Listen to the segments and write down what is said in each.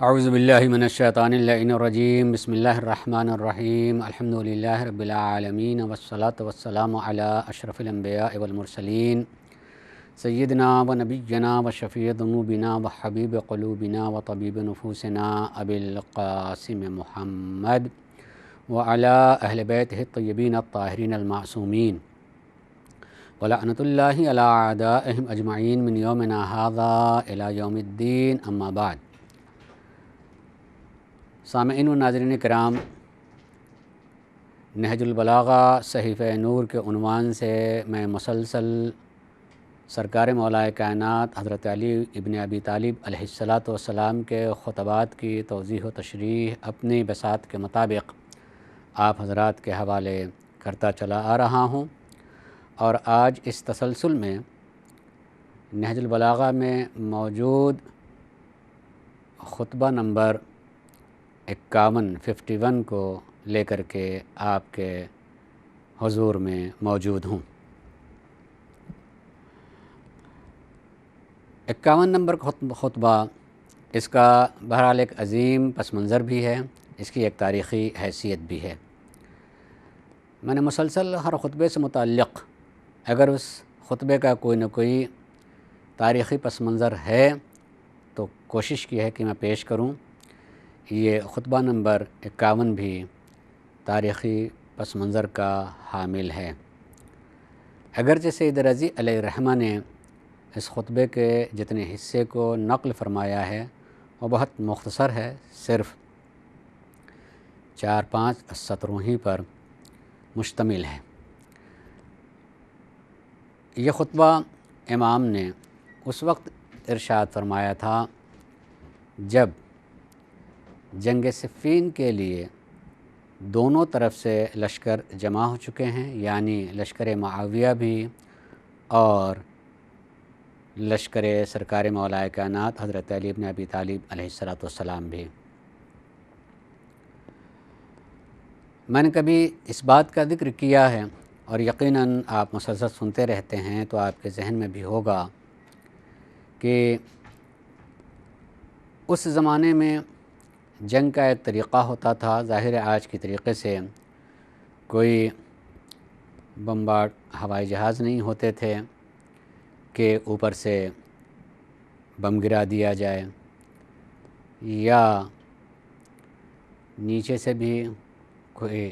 اعوذ باللہ من الشیطان اللعین الرجیم بسم اللہ الرحمن الرحیم الحمد للہ رب العالمین والصلاة والسلام علی اشرف الانبیاء والمرسلین سیدنا و نبینا و شفیع ذنوبنا و حبیب قلوبنا و طبیب نفوسنا ابی القاسم محمد وعلی اہل بیتہ الطیبین الطاہرین المعصومین ولعنۃ اللہ علی اعدائہم اجمعین من یومنا ھذا الی یوم الدین اما بعد۔ سامعین و ناظرین کرام، نہج البلاغہ صحیفہ نور کے عنوان سے میں مسلسل سرکار مولا کائنات حضرت علی ابن ابی طالب علیہ الصلاۃ والسلام کے خطبات کی توضیح و تشریح اپنی بساط کے مطابق آپ حضرات کے حوالے کرتا چلا آ رہا ہوں، اور آج اس تسلسل میں نہج البلاغہ میں موجود خطبہ نمبر 51 کو لے کر کے آپ کے حضور میں موجود ہوں۔ 51 نمبر خطبہ، اس کا بہرحال ایک عظیم پس منظر بھی ہے، اس کی ایک تاریخی حیثیت بھی ہے۔ میں نے مسلسل ہر خطبے سے متعلق اگر اس خطبے کا کوئی نہ کوئی تاریخی پس منظر ہے تو کوشش کی ہے کہ میں پیش کروں۔ یہ خطبہ نمبر 51 بھی تاریخی پس منظر کا حامل ہے۔ اگرچہ سید رضی علیہ الرحمہ نے اس خطبے کے جتنے حصے کو نقل فرمایا ہے وہ بہت مختصر ہے، صرف 4-5 سطروں ہی پر مشتمل ہے۔ یہ خطبہ امام نے اس وقت ارشاد فرمایا تھا جب جنگ صفین کے لیے دونوں طرف سے لشکر جمع ہو چکے ہیں، یعنی لشکر معاویہ بھی اور لشکر سرکار مولا کائنات حضرت علی بن ابی طالب علیہ السلام بھی۔ میں نے کبھی اس بات کا ذکر کیا ہے اور یقیناً آپ مسلسل سنتے رہتے ہیں تو آپ کے ذہن میں بھی ہوگا کہ اس زمانے میں جنگ کا ایک طریقہ ہوتا تھا، ظاہر آج کے طریقے سے کوئی بمبارڈ ہوائی جہاز نہیں ہوتے تھے کہ اوپر سے بم گرا دیا جائے، یا نیچے سے بھی کوئی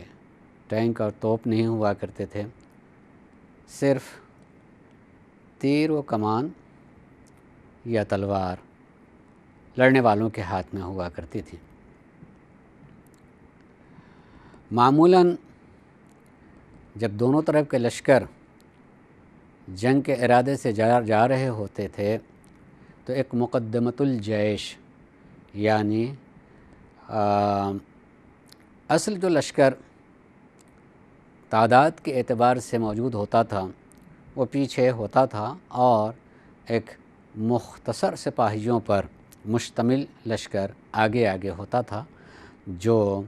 ٹینک اور توپ نہیں ہوا کرتے تھے، صرف تیر و کمان یا تلوار لڑنے والوں کے ہاتھ میں ہوا کرتی تھی۔ معمولاً جب دونوں طرف کے لشکر جنگ کے ارادے سے جا رہے ہوتے تھے تو ایک مقدمۃ الجیش، یعنی اصل جو لشکر تعداد کے اعتبار سے موجود ہوتا تھا وہ پیچھے ہوتا تھا، اور ایک مختصر سپاہیوں پر مشتمل لشکر آگے آگے ہوتا تھا جو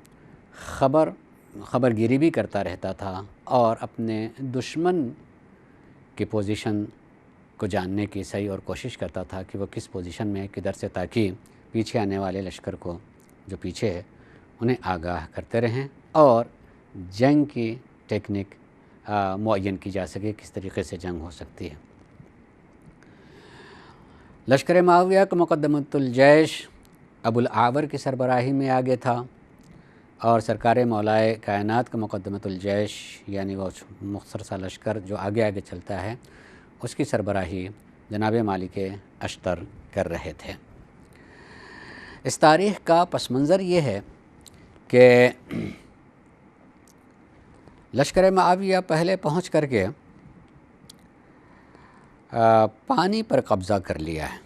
خبر گیری بھی کرتا رہتا تھا اور اپنے دشمن کی پوزیشن کو جاننے کی صحیح اور کوشش کرتا تھا کہ وہ کس پوزیشن میں کدھر سے، تاکہ پیچھے آنے والے لشکر کو جو پیچھے ہے انہیں آگاہ کرتے رہیں اور جنگ کی ٹیکنک معین کی جا سکے، کس طریقے سے جنگ ہو سکتی ہے۔ لشکر معاویہ کا مقدمۃ الجیش ابو الاعور کی سربراہی میں آگے تھا، اور سرکار مولائے کائنات کا مقدمۃ الجیش یعنی وہ مختصر سا لشکر جو آگے آگے چلتا ہے اس کی سربراہی جناب مالک اشتر کر رہے تھے۔ اس تاریخ کا پس منظر یہ ہے کہ لشکر معاویہ پہلے پہنچ کر کے پانی پر قبضہ کر لیا ہے،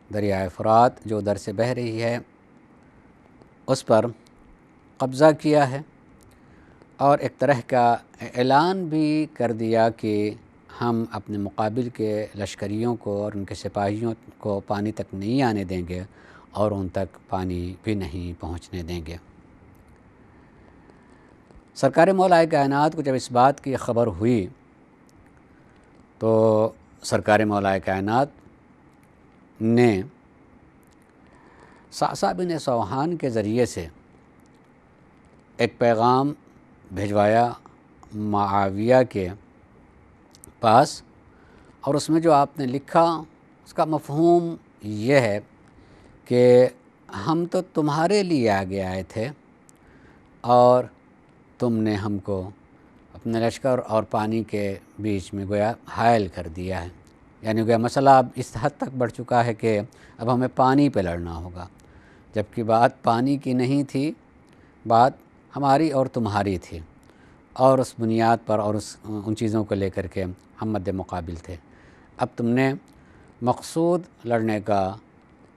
دریائے فرات جو ادھر سے بہہ رہی ہے اس پر قبضہ کیا ہے، اور ایک طرح کا اعلان بھی کر دیا کہ ہم اپنے مقابل کے لشکریوں کو اور ان کے سپاہیوں کو پانی تک نہیں آنے دیں گے اور ان تک پانی بھی نہیں پہنچنے دیں گے۔ سرکار مولا کائنات کو جب اس بات کی خبر ہوئی تو سرکار مولا کائنات نے صعصع بن سوحان کے ذریعے سے ایک پیغام بھیجوایا معاویہ کے پاس، اور اس میں جو آپ نے لکھا اس کا مفہوم یہ ہے کہ ہم تو تمہارے لیے آگے آئے تھے اور تم نے ہم کو اپنے لشکر اور پانی کے بیچ میں گویا حائل کر دیا ہے، یعنی گویا مسئلہ اب اس حد تک بڑھ چکا ہے کہ اب ہمیں پانی پہ لڑنا ہوگا، جبکہ بات پانی کی نہیں تھی، بات ہماری اور تمہاری تھی، اور اس بنیاد پر اور ان چیزوں کو لے کر کے ہم مد مقابل تھے۔ اب تم نے مقصود لڑنے کا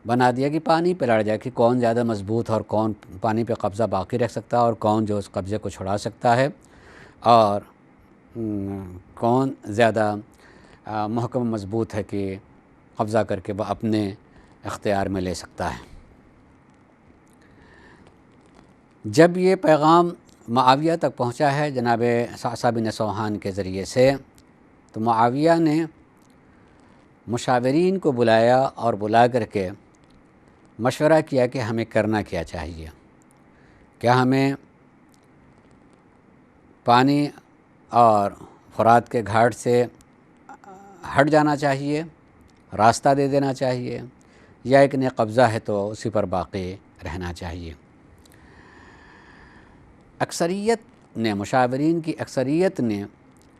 بنا دیا کہ پانی پہ لڑ جائے کہ کون زیادہ مضبوط اور کون پانی پہ قبضہ باقی رکھ سکتا ہے اور کون جو اس قبضے کو چھڑا سکتا ہے، اور کون زیادہ محکم مضبوط ہے کہ قبضہ کر کے وہ اپنے اختیار میں لے سکتا ہے۔ جب یہ پیغام معاویہ تک پہنچا ہے جناب صعصع بن سوحان کے ذریعے سے، تو معاویہ نے مشاورین کو بلایا اور بلا کر کے مشورہ کیا کہ ہمیں کرنا کیا چاہیے، کیا ہمیں پانی اور فرات کے گھاٹ سے ہٹ جانا چاہیے، راستہ دے دینا چاہیے، یا ایک نے قبضہ ہے تو اسی پر باقی رہنا چاہیے۔ اکثریت نے، مشاورین کی اکثریت نے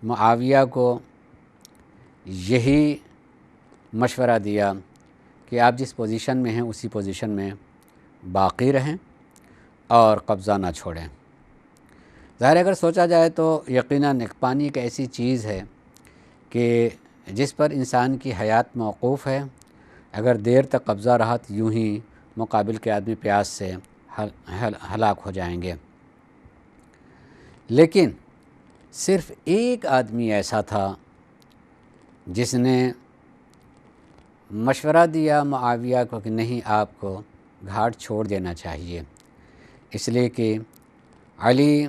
معاویہ کو یہی مشورہ دیا کہ آپ جس پوزیشن میں ہیں اسی پوزیشن میں باقی رہیں اور قبضہ نہ چھوڑیں۔ ظاہر اگر سوچا جائے تو یقیناً پانی ایک ایسی چیز ہے کہ جس پر انسان کی حیات موقوف ہے، اگر دیر تک قبضہ رہا تو یوں ہی مقابل کے آدمی پیاس سے ہلاک ہو جائیں گے۔ لیکن صرف ایک آدمی ایسا تھا جس نے مشورہ دیا معاویہ کو کہ نہیں، آپ کو گھاٹ چھوڑ دینا چاہیے، اس لیے کہ علی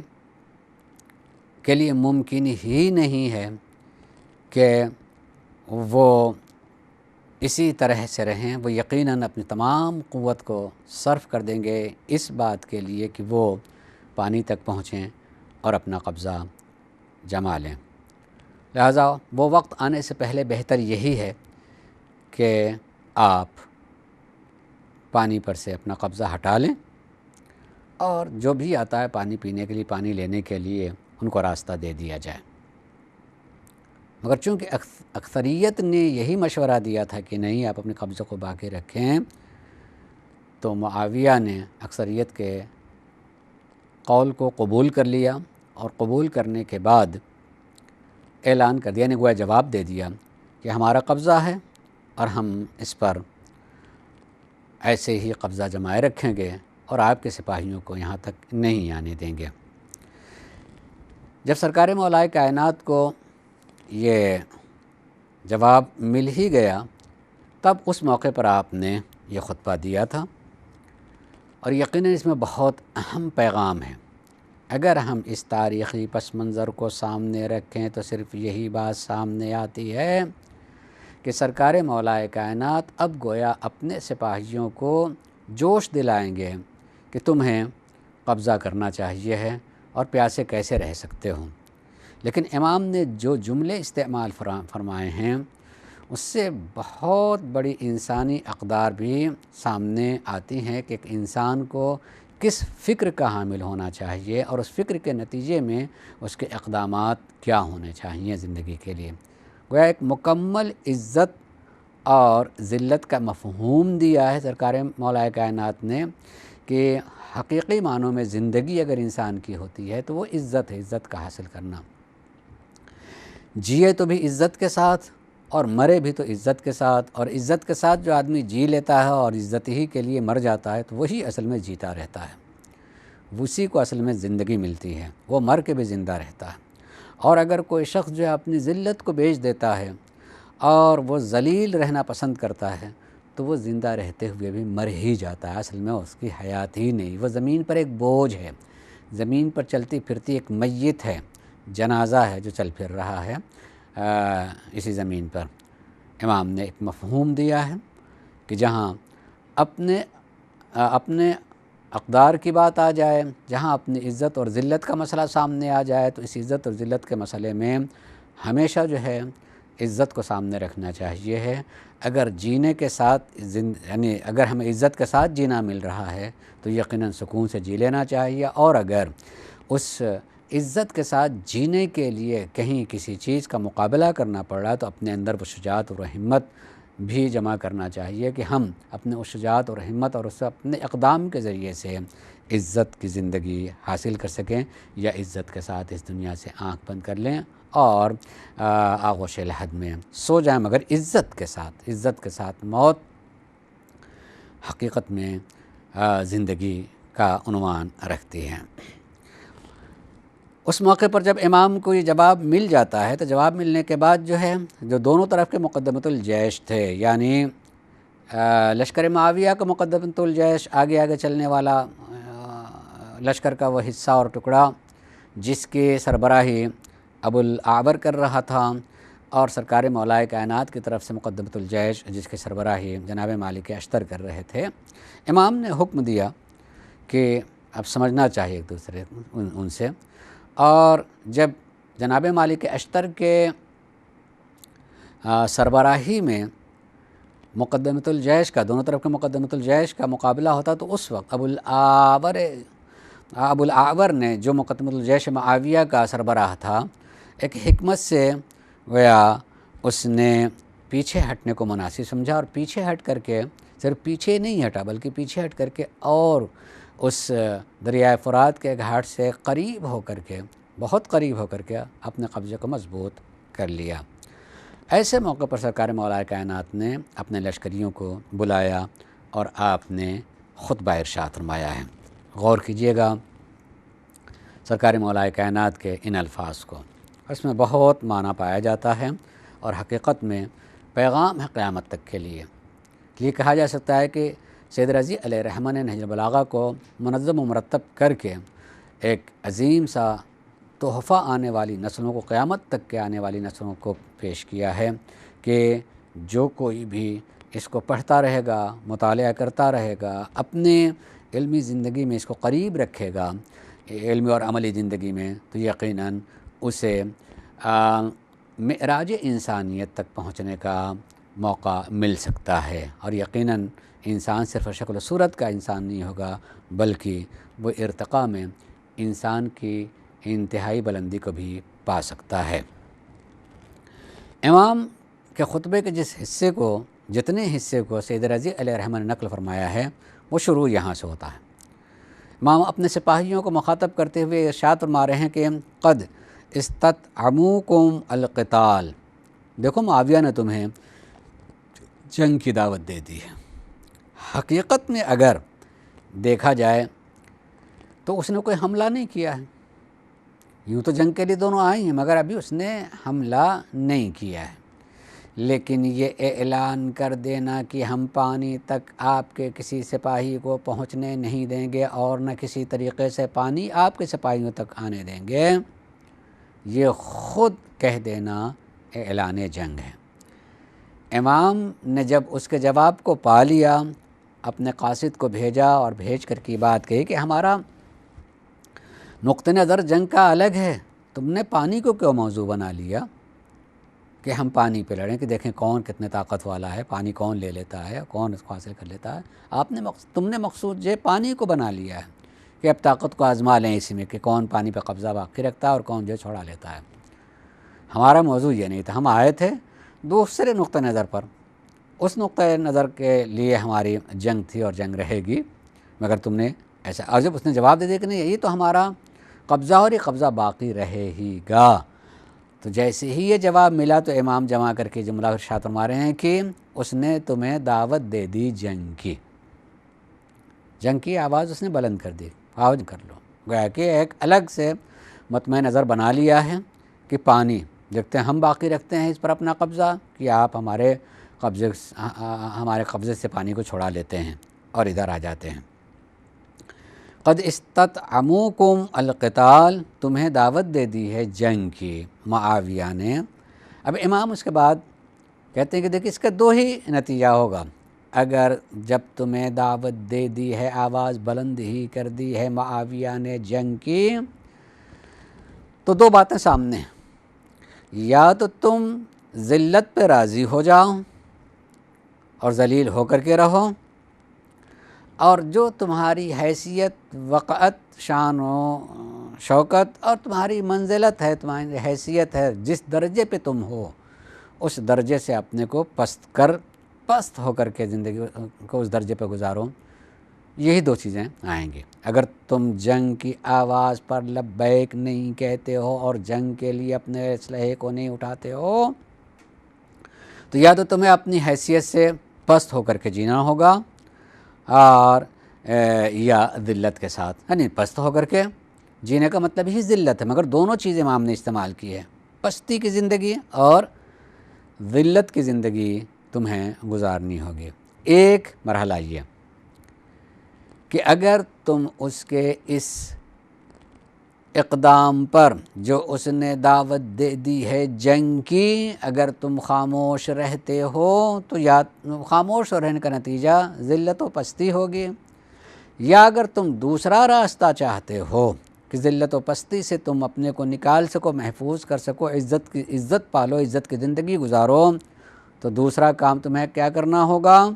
کے لیے ممکن ہی نہیں ہے کہ وہ اسی طرح سے رہیں، وہ یقیناً اپنی تمام قوت کو صرف کر دیں گے اس بات کے لیے کہ وہ پانی تک پہنچیں اور اپنا قبضہ جما لیں۔ لہٰذا وہ وقت آنے سے پہلے بہتر یہی ہے کہ آپ پانی پر سے اپنا قبضہ ہٹا لیں، اور جو بھی آتا ہے پانی پینے کے لیے، پانی لینے کے لیے، ان کو راستہ دے دیا جائے۔ مگر چونکہ اکثریت نے یہی مشورہ دیا تھا کہ نہیں، آپ اپنے قبضے کو باقی رکھیں، تو معاویہ نے اکثریت کے قول کو قبول کر لیا، اور قبول کرنے کے بعد اعلان کر دیا، یعنی گویا جواب دے دیا کہ ہمارا قبضہ ہے اور ہم اس پر ایسے ہی قبضہ جمائے رکھیں گے اور آپ کے سپاہیوں کو یہاں تک نہیں آنے دیں گے۔ جب سرکار مولا کائنات کو یہ جواب مل ہی گیا، تب اس موقع پر آپ نے یہ خطبہ دیا تھا، اور یقیناً اس میں بہت اہم پیغام ہے۔ اگر ہم اس تاریخی پس منظر کو سامنے رکھیں تو صرف یہی بات سامنے آتی ہے کہ سرکار مولا کائنات اب گویا اپنے سپاہیوں کو جوش دلائیں گے کہ تمہیں قبضہ کرنا چاہیے ہے اور پیاسے کیسے رہ سکتے ہو۔ لیکن امام نے جو جملے استعمال فرمائے ہیں اس سے بہت بڑی انسانی اقدار بھی سامنے آتی ہیں کہ ایک انسان کو کس فکر کا حامل ہونا چاہیے اور اس فکر کے نتیجے میں اس کے اقدامات کیا ہونے چاہیے زندگی کے لیے۔ گویا ایک مکمل عزت اور ذلت کا مفہوم دیا ہے سرکار مولا کائنات نے کہ حقیقی معنوں میں زندگی اگر انسان کی ہوتی ہے تو وہ عزت ہے، عزت کا حاصل کرنا۔ جیے تو بھی عزت کے ساتھ اور مرے بھی تو عزت کے ساتھ، اور عزت کے ساتھ جو آدمی جی لیتا ہے اور عزت ہی کے لیے مر جاتا ہے تو وہی اصل میں جیتا رہتا ہے، اسی کو اصل میں زندگی ملتی ہے، وہ مر کے بھی زندہ رہتا ہے۔ اور اگر کوئی شخص جو ہے اپنی ذلت کو بیچ دیتا ہے اور وہ ذلیل رہنا پسند کرتا ہے تو وہ زندہ رہتے ہوئے بھی مر ہی جاتا ہے، اصل میں اس کی حیات ہی نہیں، وہ زمین پر ایک بوجھ ہے، زمین پر چلتی پھرتی ایک میت ہے، جنازہ ہے جو چل پھر رہا ہے اسی زمین پر۔ امام نے ایک مفہوم دیا ہے کہ جہاں اپنے اپنے اقدار کی بات آ جائے، جہاں اپنی عزت اور ذلت کا مسئلہ سامنے آ جائے، تو اس عزت اور ذلت کے مسئلے میں ہمیشہ جو ہے عزت کو سامنے رکھنا چاہیے ہے۔ اگر جینے کے ساتھ یعنی اگر ہمیں عزت کے ساتھ جینا مل رہا ہے تو یقیناً سکون سے جی لینا چاہیے، اور اگر اس عزت کے ساتھ جینے کے لیے کہیں کسی چیز کا مقابلہ کرنا پڑ رہا ہے تو اپنے اندر وہ شجاعت اور ہمت بھی جمع کرنا چاہیے کہ ہم اپنے اس شجاعت اور ہمت اور اس اپنے اقدام کے ذریعے سے عزت کی زندگی حاصل کر سکیں، یا عزت کے ساتھ اس دنیا سے آنکھ بند کر لیں اور آغوش لحد میں سو جائیں، مگر عزت کے ساتھ موت حقیقت میں زندگی کا عنوان رکھتی ہے۔ اس موقع پر جب امام کو یہ جواب مل جاتا ہے تو جواب ملنے کے بعد جو ہے جو دونوں طرف کے مقدمۃ الجیش تھے، یعنی لشکر معاویہ کا مقدمۃ الجیش آگے چلنے والا لشکر کا وہ حصہ اور ٹکڑا جس کی سربراہی ابو الاعور کر رہا تھا، اور سرکار مولائے کائنات کی طرف سے مقدمۃ الجیش جس کی سربراہی جناب مالک اشتر کر رہے تھے، امام نے حکم دیا کہ اب سمجھنا چاہیے ایک دوسرے ان سے، اور جب جناب مالک اشتر کے سربراہی میں مقدمۃ الجیش کا دونوں طرف کے مقدمۃ الجیش کا مقابلہ ہوتا تو اس وقت ابو الاعور نے جو مقدمۃ الجیش معاویہ کا سربراہ تھا، ایک حکمت سے گویا اس نے پیچھے ہٹنے کو مناسب سمجھا، اور پیچھے ہٹ کر کے صرف پیچھے نہیں ہٹا بلکہ پیچھے ہٹ کر کے اور اس دریائے فرات کے گھاٹ سے بہت قریب ہو کر کے اپنے قبضے کو مضبوط کر لیا۔ ایسے موقع پر سرکار مولا کائنات نے اپنے لشکریوں کو بلایا اور آپ نے خطبہ ارشاد فرمایا ہے۔ غور کیجئے گا سرکار مولا کائنات کے ان الفاظ کو، اس میں بہت معنی پایا جاتا ہے اور حقیقت میں پیغام ہے قیامت تک کے لیے۔ یہ کہا جا سکتا ہے کہ سید رضی علیہ الرحمہ نے نہج البلاغہ کو منظم و مرتب کر کے ایک عظیم سا تحفہ آنے والی نسلوں کو، قیامت تک کے آنے والی نسلوں کو پیش کیا ہے کہ جو کوئی بھی اس کو پڑھتا رہے گا، مطالعہ کرتا رہے گا، اپنے علمی زندگی میں اس کو قریب رکھے گا، علمی اور عملی زندگی میں، تو یقیناً اسے معراج انسانیت تک پہنچنے کا موقع مل سکتا ہے، اور یقیناً انسان صرف شکل و صورت کا انسان نہیں ہوگا بلکہ وہ ارتقاء میں انسان کی انتہائی بلندی کو بھی پا سکتا ہے۔ امام کے خطبے کے جتنے حصے کو سید رضی علیہ الرحمہ نے نقل فرمایا ہے وہ شروع یہاں سے ہوتا ہے۔ امام اپنے سپاہیوں کو مخاطب کرتے ہوئے ارشاد فرما رہے ہیں کہ قد استطعموکم القتال، دیکھو معاویہ نے تمہیں جنگ کی دعوت دے دی ہے۔ حقیقت میں اگر دیکھا جائے تو اس نے کوئی حملہ نہیں کیا ہے، یوں تو جنگ کے لیے دونوں آئے ہیں مگر ابھی اس نے حملہ نہیں کیا ہے، لیکن یہ اعلان کر دینا کہ ہم پانی تک آپ کے کسی سپاہی کو پہنچنے نہیں دیں گے اور نہ کسی طریقے سے پانی آپ کے سپاہیوں تک آنے دیں گے، یہ خود کہہ دینا اعلان جنگ ہے۔ امام نے جب اس کے جواب کو پا لیا، اپنے قاصد کو بھیجا اور بھیج کر کی بات کہی کہ ہمارا نقطہ نظر جنگ کا الگ ہے، تم نے پانی کو کیوں موضوع بنا لیا کہ ہم پانی پہ لڑیں، کہ دیکھیں کون کتنے طاقت والا ہے، پانی کون لے لیتا ہے، کون اس کو حاصل کر لیتا ہے۔ تم نے مقصود یہ پانی کو بنا لیا ہے کہ اب طاقت کو آزما لیں اسی میں کہ کون پانی پہ قبضہ باقی رکھتا ہے اور کون جو چھوڑا لیتا ہے۔ ہمارا موضوع یہ نہیں تھا، ہم آئے تھے دوسرے نقطہ نظر پر، اس نقطہ نظر کے لیے ہماری جنگ تھی اور جنگ رہے گی، مگر تم نے ایسا، اور جب اس نے جواب دے دیا کہ نہیں یہی تو ہمارا قبضہ اور یہ قبضہ باقی رہے ہی گا، تو جیسے ہی یہ جواب ملا تو امام جمع کر کے جملہ ارشاد فرما رہے ہیں کہ اس نے تمہیں دعوت دے دی جنگ کی آواز اس نے بلند کر دی، آؤ کر لو، گویا کہ ایک الگ سے مطمئن نظر بنا لیا ہے کہ پانی دیکھتے ہیں ہم باقی رکھتے ہیں اس پر اپنا قبضہ، کہ آپ ہمارے قبضے سے پانی کو چھڑا لیتے ہیں اور ادھر آ جاتے ہیں۔ قد استطعموکم القتال، تمہیں دعوت دے دی ہے جنگ کی معاویہ نے۔ اب امام اس کے بعد کہتے ہیں کہ دیکھیں اس کا دو ہی نتیجہ ہوگا، اگر جب تمہیں دعوت دے دی ہے، آواز بلند ہی کر دی ہے معاویہ نے جنگ کی، تو دو باتیں سامنے ہیں، یا تو تم ذلت پہ راضی ہو جاؤ اور ذلیل ہو کر کے رہو، اور جو تمہاری حیثیت، وقعت، شان و شوکت اور تمہاری منزلت ہے، تمہاری حیثیت ہے، جس درجے پہ تم ہو اس درجے سے اپنے کو پست ہو کر کے زندگی کو اس درجے پہ گزارو۔ یہی دو چیزیں آئیں گی۔ اگر تم جنگ کی آواز پر لبیک نہیں کہتے ہو اور جنگ کے لیے اپنے اسلحے کو نہیں اٹھاتے ہو، تو یا تو تمہیں اپنی حیثیت سے پست ہو کر کے جینا ہوگا، اور یا ذلت کے ساتھ، یعنی پست ہو کر کے جینے کا مطلب ہی ذلت ہے، مگر دونوں چیزیں امام نے استعمال کی ہے، پستی کی زندگی اور ذلت کی زندگی تمہیں گزارنی ہوگی۔ ایک مرحلہ یہ کہ اگر تم اس کے اس اقدام پر جو اس نے دعوت دے دی ہے جنگ کی، اگر تم خاموش رہتے ہو تو یا خاموش رہنے کا نتیجہ ذلت و پستی ہوگی، یا اگر تم دوسرا راستہ چاہتے ہو کہ ذلت و پستی سے تم اپنے کو نکال سکو، محفوظ کر سکو، عزت پالو، عزت کی زندگی گزارو، تو دوسرا کام تمہیں کیا کرنا ہوگا؟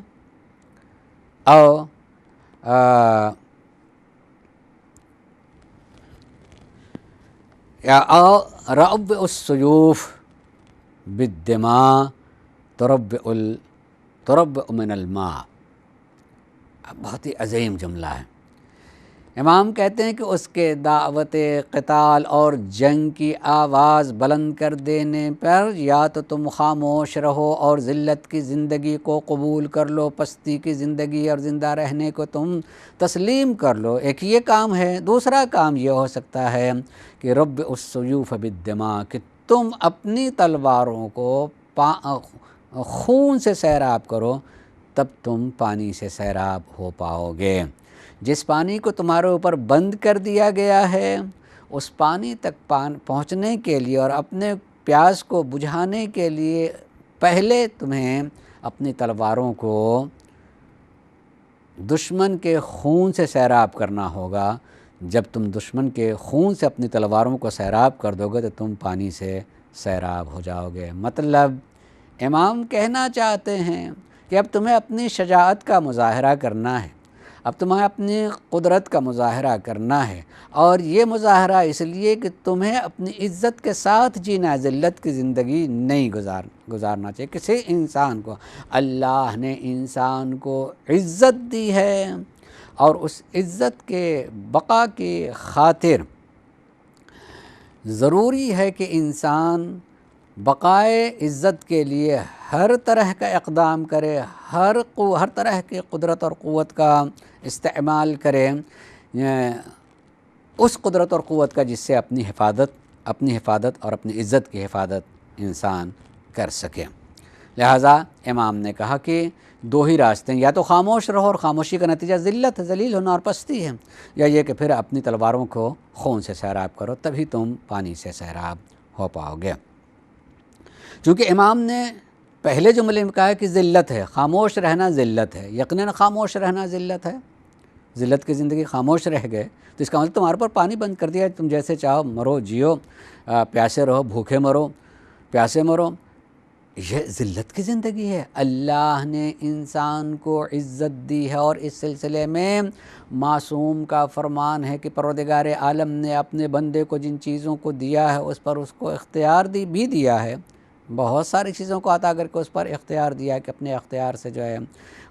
رَأْبِ السُّيُوفِ بِالدِّمَاءِ تُرَبِّئُ مِنَ الْمَاءِ۔ بہت ہی عظیم جملہ ہے۔ امام کہتے ہیں کہ اس کے دعوت قتال اور جنگ کی آواز بلند کر دینے پر یا تو تم خاموش رہو اور ذلت کی زندگی کو قبول کر لو، پستی کی زندگی اور زندہ رہنے کو تم تسلیم کر لو، ایک یہ کام ہے۔ دوسرا کام یہ ہو سکتا ہے کہ رب السیوف بالدماء، کہ تم اپنی تلواروں کو خون سے سیراب کرو، تب تم پانی سے سیراب ہو پاؤ گے۔ جس پانی کو تمہارے اوپر بند کر دیا گیا ہے، اس پانی تک پہنچنے کے لیے اور اپنے پیاس کو بجھانے کے لیے پہلے تمہیں اپنی تلواروں کو دشمن کے خون سے سیراب کرنا ہوگا۔ جب تم دشمن کے خون سے اپنی تلواروں کو سیراب کر دو گے تو تم پانی سے سیراب ہو جاؤ گے۔ مطلب امام کہنا چاہتے ہیں کہ اب تمہیں اپنی شجاعت کا مظاہرہ کرنا ہے، اب تمہیں اپنی قدرت کا مظاہرہ کرنا ہے، اور یہ مظاہرہ اس لیے کہ تمہیں اپنی عزت کے ساتھ جینا، ذلت کی زندگی نہیں گزارنا چاہیے۔ کسی انسان کو اللہ نے انسان کو عزت دی ہے، اور اس عزت کے بقا کی خاطر ضروری ہے کہ انسان بقائے عزت کے لیے ہر طرح کا اقدام کرے، ہر طرح کی قدرت اور قوت کا استعمال کرے، اس قدرت اور قوت کا جس سے اپنی حفاظت اور اپنی عزت کی حفاظت انسان کر سکے۔ لہٰذا امام نے کہا کہ دو ہی راستے ہیں، یا تو خاموش رہو اور خاموشی کا نتیجہ ذلت، ذلیل ہونا اور پستی ہے، یا یہ کہ پھر اپنی تلواروں کو خون سے سیراب کرو، تبھی تم پانی سے سیراب ہو پاؤ گے۔ چونکہ امام نے پہلے جملے میں کہا کہ ذلت ہے، خاموش رہنا ذلت ہے، یقیناً خاموش رہنا ذلت ہے، ذلت کی زندگی خاموش رہ گئے تو اس کا مطلب تمہارے پر پانی بند کر دیا، تم جیسے چاہو مرو، جیو، پیاسے رہو، بھوکے مرو، پیاسے مرو، یہ ذلت کی زندگی ہے۔ اللہ نے انسان کو عزت دی ہے، اور اس سلسلے میں معصوم کا فرمان ہے کہ پروردگار عالم نے اپنے بندے کو جن چیزوں کو دیا ہے اس پر اس کو اختیار بھی دیا ہے، بہت ساری چیزوں کو عطا کر کے اس پر اختیار دیا کہ اپنے اختیار سے جو ہے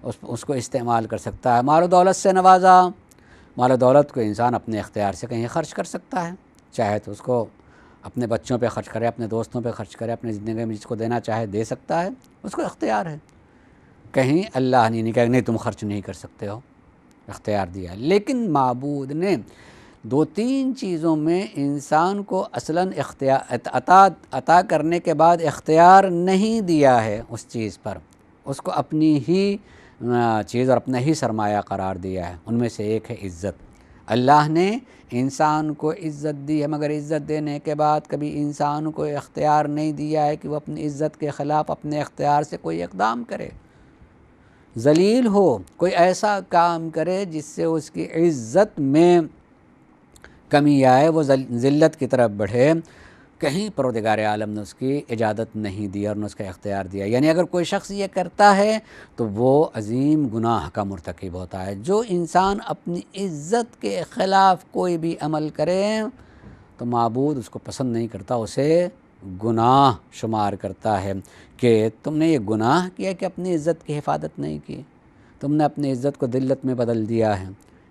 اس کو استعمال کر سکتا ہے۔ مال و دولت سے نوازا، مال و دولت کو انسان اپنے اختیار سے کہیں خرچ کر سکتا ہے، چاہے تو اس کو اپنے بچوں پہ خرچ کرے، اپنے دوستوں پہ خرچ کرے، اپنی زندگی میں جس کو دینا چاہے دے سکتا ہے، اس کو اختیار ہے۔ کہیں اللہ نے نہیں کہا نہیں تم خرچ نہیں کر سکتے ہو، اختیار دیا۔ لیکن معبود نے دو تین چیزوں میں انسان کو اصلاً عطا کرنے کے بعد اختیار نہیں دیا ہے اس چیز پر، اس کو اپنی ہی چیز اور اپنا ہی سرمایہ قرار دیا ہے۔ ان میں سے ایک ہے عزت۔ اللہ نے انسان کو عزت دی ہے، مگر عزت دینے کے بعد کبھی انسان کو اختیار نہیں دیا ہے کہ وہ اپنی عزت کے خلاف اپنے اختیار سے کوئی اقدام کرے۔ ذلیل ہو، کوئی ایسا کام کرے جس سے اس کی عزت میں کمی آئے، وہ ذلت کی طرف بڑھے، کہیں پروردگار عالم نے اس کی اجازت نہیں دی اور نہ اس کا اختیار دیا۔ یعنی اگر کوئی شخص یہ کرتا ہے تو وہ عظیم گناہ کا مرتکب ہوتا ہے۔ جو انسان اپنی عزت کے خلاف کوئی بھی عمل کرے تو معبود اس کو پسند نہیں کرتا، اسے گناہ شمار کرتا ہے کہ تم نے یہ گناہ کیا کہ اپنی عزت کی حفاظت نہیں کی، تم نے اپنی عزت کو ذلت میں بدل دیا ہے۔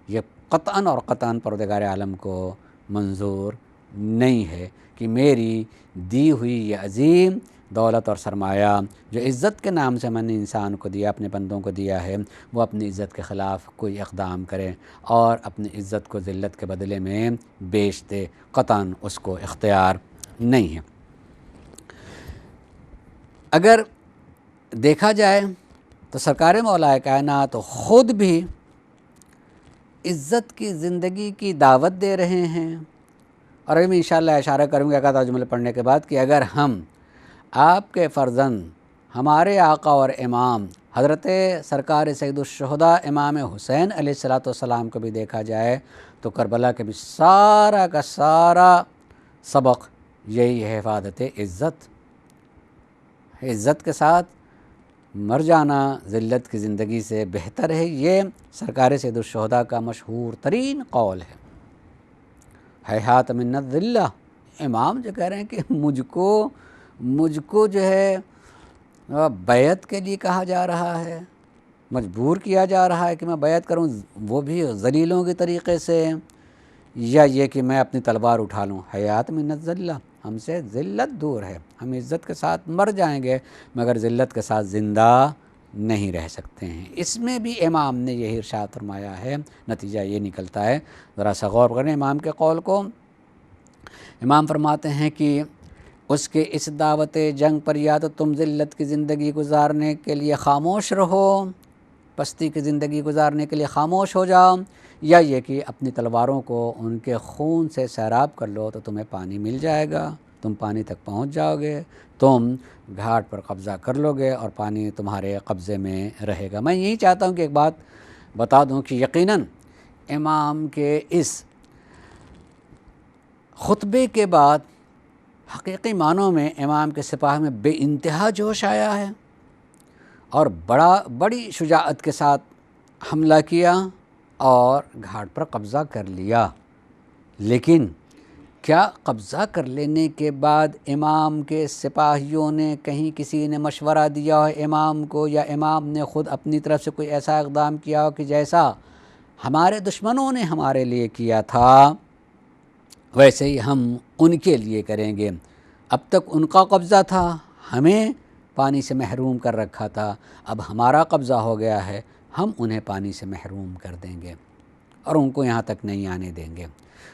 یہ قطعاً اور قطعاً پروردگار عالم کو منظور نہیں ہے کہ میری دی ہوئی یہ عظیم دولت اور سرمایہ جو عزت کے نام سے میں نے انسان کو دیا، اپنے بندوں کو دیا ہے، وہ اپنی عزت کے خلاف کوئی اقدام کرے اور اپنی عزت کو ذلت کے بدلے میں بیچ دے، قطعاً اس کو اختیار نہیں ہے۔ اگر دیکھا جائے تو سرکار مولا کائنات خود بھی عزت کی زندگی کی دعوت دے رہے ہیں، اور ابھی میں انشاءاللہ اشارہ کروں گا ایک جملے پڑھنے کے بعد کہ اگر ہم آپ کے فرزند ہمارے آقا اور امام حضرت سرکار سید الشہداء امام حسین علیہ الصلوۃ والسلام کو بھی دیکھا جائے تو کربلا کے بھی سارا کا سارا سبق یہی ہے، حفاظت عزت۔ عزت کے ساتھ مر جانا ذلت کی زندگی سے بہتر ہے، یہ سرکار سید الشہداء کا مشہور ترین قول ہے۔ ہیہات من الذلہ، امام جو کہہ رہے ہیں کہ مجھ کو جو ہے بیعت کے لیے کہا جا رہا ہے، مجبور کیا جا رہا ہے کہ میں بیعت کروں، وہ بھی ذلیلوں کے طریقے سے، یا یہ کہ میں اپنی تلوار اٹھا لوں۔ حیات من الذلہ، ہم سے ذلت دور ہے، ہم عزت کے ساتھ مر جائیں گے مگر ذلت کے ساتھ زندہ نہیں رہ سکتے ہیں۔ اس میں بھی امام نے یہی ارشاد فرمایا ہے، نتیجہ یہ نکلتا ہے، ذرا سا غور کریں امام کے قول کو۔ امام فرماتے ہیں کہ اس کے اس دعوت جنگ پر یا تو تم ذلت کی زندگی گزارنے کے لیے خاموش رہو، پستی کی زندگی گزارنے کے لیے خاموش ہو جاؤ، یا یہ کہ اپنی تلواروں کو ان کے خون سے سیراب کر لو تو تمہیں پانی مل جائے گا، تم پانی تک پہنچ جاؤ گے، تم گھاٹ پر قبضہ کر لو گے اور پانی تمہارے قبضے میں رہے گا۔ میں یہی چاہتا ہوں کہ ایک بات بتا دوں کہ یقیناً امام کے اس خطبے کے بعد حقیقی معنوں میں امام کے سپاہ میں بے انتہا جوش آیا ہے اور بڑی شجاعت کے ساتھ حملہ کیا اور گھاٹ پر قبضہ کر لیا۔ لیکن کیا قبضہ کر لینے کے بعد امام کے سپاہیوں نے کہیں کسی نے مشورہ دیا ہو امام کو، یا امام نے خود اپنی طرف سے کوئی ایسا اقدام کیا ہو کہ جیسا ہمارے دشمنوں نے ہمارے لیے کیا تھا ویسے ہی ہم ان کے لیے کریں گے؟ اب تک ان کا قبضہ تھا، ہمیں پانی سے محروم کر رکھا تھا، اب ہمارا قبضہ ہو گیا ہے، ہم انہیں پانی سے محروم کر دیں گے اور ان کو یہاں تک نہیں آنے دیں گے۔